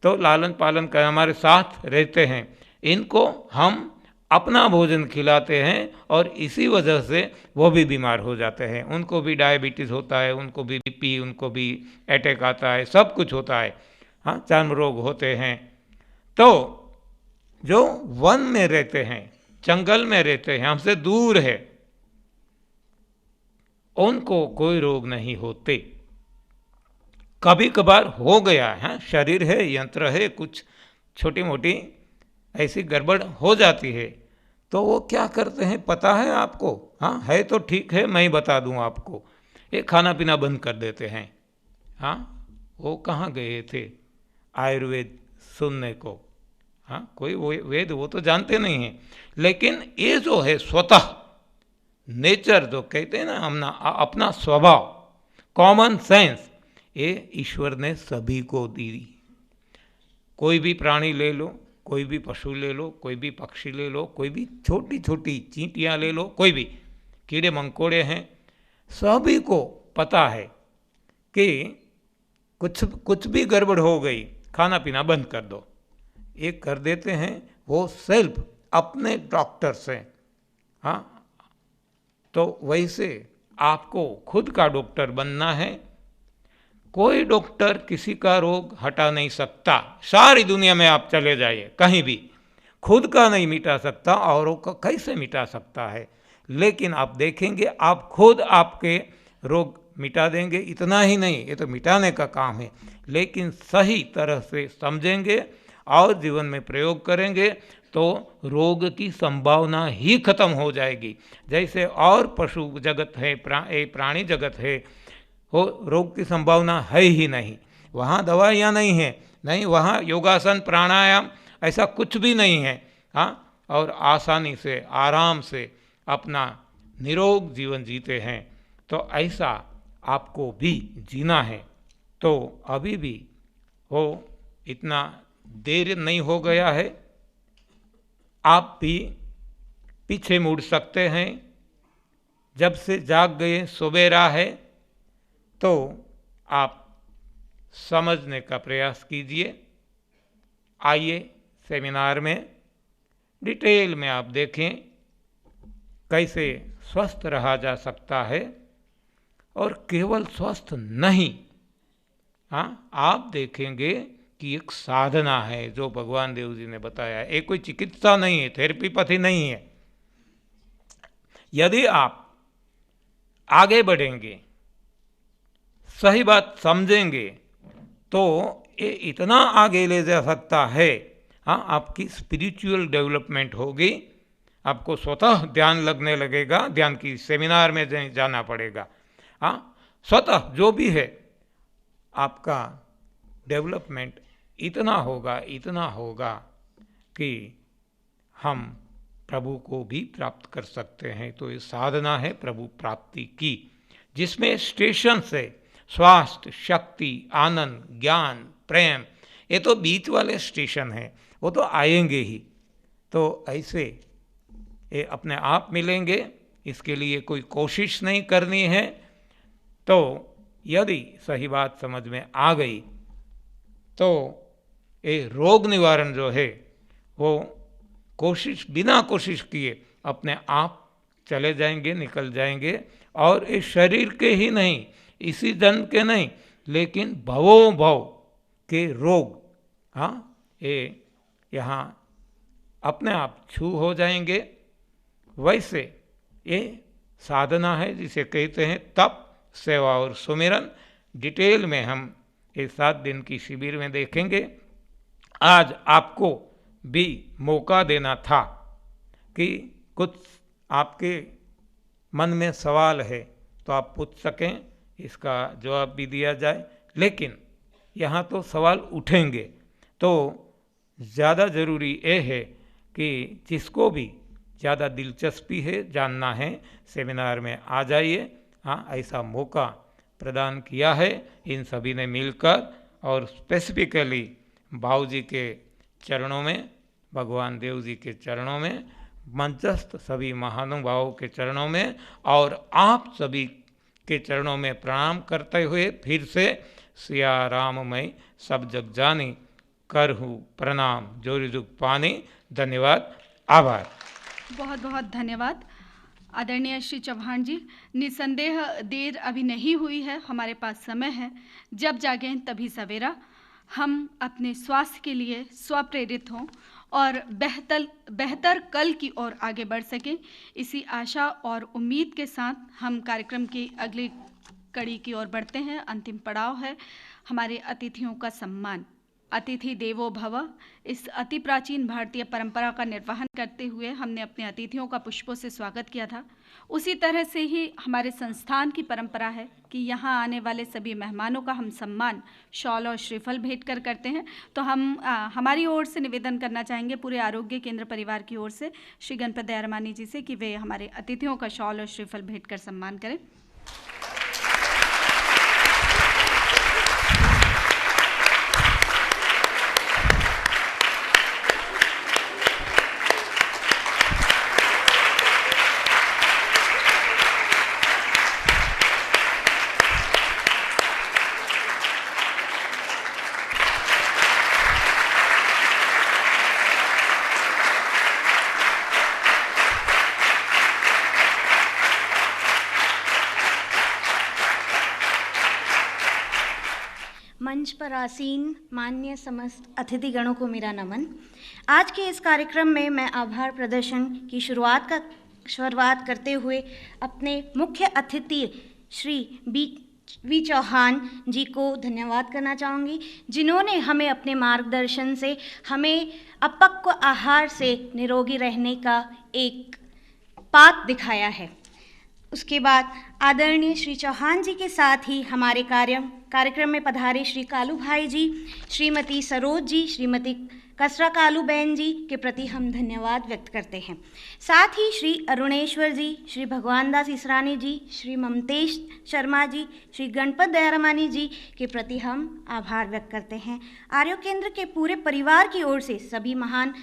तो लालन पालन कर हमारे साथ रहते हैं, इनको हम अपना भोजन खिलाते हैं, और इसी वजह से वो भी बीमार हो जाते हैं। उनको भी डायबिटीज़ होता है, उनको भी बीपी, उनको भी अटैक आता है, सब कुछ होता है, चर्म रोग होते हैं। तो जो वन में रहते हैं, जंगल में रहते हैं, हमसे दूर है, उनको कोई रोग नहीं होते। कभी कभार हो गया है, शरीर है, यंत्र है, कुछ छोटी मोटी ऐसी गड़बड़ हो जाती है, तो वो क्या करते हैं पता है आपको? है तो ठीक है, मैं बता दूं आपको। ये खाना पीना बंद कर देते हैं। वो कहाँ गए थे आयुर्वेद सुनने को? कोई वेद वो तो जानते नहीं हैं, लेकिन ये जो है स्वतः नेचर जो कहते हैं ना, अपना स्वभाव, कॉमन सेंस, ये ईश्वर ने सभी को दी। कोई भी प्राणी ले लो, कोई भी पशु ले लो, कोई भी पक्षी ले लो, कोई भी छोटी छोटी चींटियाँ ले लो, कोई भी कीड़े मकोड़े हैं, सभी को पता है कि कुछ भी गड़बड़ हो गई, खाना पीना बंद कर दो। ये कर देते हैं वो सेल्फ अपने डॉक्टर से। तो वैसे आपको खुद का डॉक्टर बनना है। कोई डॉक्टर किसी का रोग हटा नहीं सकता। सारी दुनिया में आप चले जाइए कहीं भी, खुद का नहीं मिटा सकता, औरों का कैसे मिटा सकता है? लेकिन आप देखेंगे आप खुद आपके रोग मिटा देंगे। इतना ही नहीं, ये तो मिटाने का काम है, लेकिन सही तरह से समझेंगे और जीवन में प्रयोग करेंगे तो रोग की संभावना ही खत्म हो जाएगी। जैसे और पशु जगत है, प्राणी जगत है, वो रोग की संभावना है ही नहीं। वहाँ दवाइयाँ नहीं हैं, नहीं वहाँ योगासन प्राणायाम ऐसा कुछ भी नहीं है। हाँ, और आसानी से आराम से अपना निरोग जीवन जीते हैं। तो ऐसा आपको भी जीना है। तो अभी भी हो इतना देर नहीं हो गया है, आप भी पीछे मुड़ सकते हैं। जब से जाग गए सवेरा है, तो आप समझने का प्रयास कीजिए। आइए सेमिनार में डिटेल में आप देखें कैसे स्वस्थ रहा जा सकता है। और केवल स्वस्थ नहीं, हाँ, आप देखेंगे कि एक साधना है जो भगवान देव जी ने बताया है। एक कोई चिकित्सा नहीं है, थेरेपीपैथी नहीं है। यदि आप आगे बढ़ेंगे, सही बात समझेंगे, तो ये इतना आगे ले जा सकता है। हाँ, आपकी स्पिरिचुअल डेवलपमेंट होगी, आपको स्वतः ध्यान लगने लगेगा, ध्यान की सेमिनार में जाना पड़ेगा। हाँ, स्वतः जो भी है आपका डेवलपमेंट इतना होगा कि हम प्रभु को भी प्राप्त कर सकते हैं। तो ये साधना है प्रभु प्राप्ति की, जिसमें स्टेशन से स्वास्थ्य, शक्ति, आनंद, ज्ञान, प्रेम, ये तो बीच वाले स्टेशन हैं, वो तो आएंगे ही। तो ऐसे ये अपने आप मिलेंगे, इसके लिए कोई कोशिश नहीं करनी है। तो यदि सही बात समझ में आ गई, तो ये रोग निवारण जो है वो बिना कोशिश किए अपने आप चले जाएंगे, निकल जाएंगे। और ये शरीर के ही नहीं, इसी जन्म के नहीं, लेकिन भवों भव के रोग, हाँ, ये यहाँ अपने आप छू हो जाएंगे। वैसे ये साधना है जिसे कहते हैं तप, सेवा और सुमिरन। डिटेल में हम ये 7 दिन की शिविर में देखेंगे। आज आपको भी मौका देना था कि कुछ आपके मन में सवाल है तो आप पूछ सकें, इसका जवाब भी दिया जाए। लेकिन यहाँ तो सवाल उठेंगे, तो ज़्यादा ज़रूरी ये है कि जिसको भी ज़्यादा दिलचस्पी है, जानना है, सेमिनार में आ जाइए। हाँ, ऐसा मौका प्रदान किया है इन सभी ने मिलकर, और स्पेसिफिकली भाव जी के चरणों में, भगवान देव जी के चरणों में, मंचस्थ सभी महानुभावों के चरणों में और आप सभी के चरणों में प्रणाम करते हुए फिर से सिया राममय सब जग जानी करहु प्रणाम जोरी जुग पानी। धन्यवाद, आभार। बहुत बहुत धन्यवाद आदरणीय श्री चौहान जी। निसंदेह देर अभी नहीं हुई है, हमारे पास समय है। जब जागें तभी सवेरा। हम अपने स्वास्थ्य के लिए स्वप्रेरित हों और बेहतर कल की ओर आगे बढ़ सकें, इसी आशा और उम्मीद के साथ हम कार्यक्रम की अगली कड़ी की ओर बढ़ते हैं। अंतिम पड़ाव है हमारे अतिथियों का सम्मान। अतिथि देवो भव, इस अति प्राचीन भारतीय परंपरा का निर्वहन करते हुए हमने अपने अतिथियों का पुष्पों से स्वागत किया था। उसी तरह से ही हमारे संस्थान की परंपरा है कि यहाँ आने वाले सभी मेहमानों का हम सम्मान शॉल और श्रीफल भेंट कर करते हैं। तो हम हमारी ओर से निवेदन करना चाहेंगे पूरे आरोग्य केंद्र परिवार की ओर से श्री गणपत दयारमानी जी से कि वे हमारे अतिथियों का शॉल और श्रीफल भेंट कर सम्मान करें। मंच पर आसीन मान्य समस्त अतिथिगणों को मेरा नमन। आज के इस कार्यक्रम में मैं आभार प्रदर्शन की शुरुआत करते हुए अपने मुख्य अतिथि श्री वी चौहान जी को धन्यवाद करना चाहूँगी, जिन्होंने हमें अपने मार्गदर्शन से हमें अपक्व आहार से निरोगी रहने का एक पाथ दिखाया है। उसके बाद आदरणीय श्री चौहान जी के साथ ही हमारे कार्यक्रम में पधारे श्री कालू भाई जी, श्रीमती सरोज जी, श्रीमती कसरा कालू बहन जी के प्रति हम धन्यवाद व्यक्त करते हैं। साथ ही श्री अरुणेश्वर जी, श्री भगवान दास इसरानी जी, श्री ममतेश शर्मा जी, श्री गणपत दयारामानी जी के प्रति हम आभार व्यक्त करते हैं। आर्यो केंद्र के पूरे परिवार की ओर से सभी महान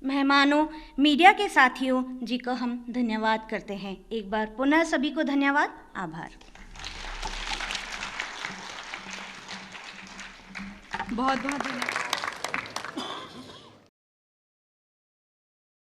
मेहमानों, मीडिया के साथियों जी को हम धन्यवाद करते हैं। एक बार पुनः सभी को धन्यवाद, आभार। बहुत बहुत धन्यवाद।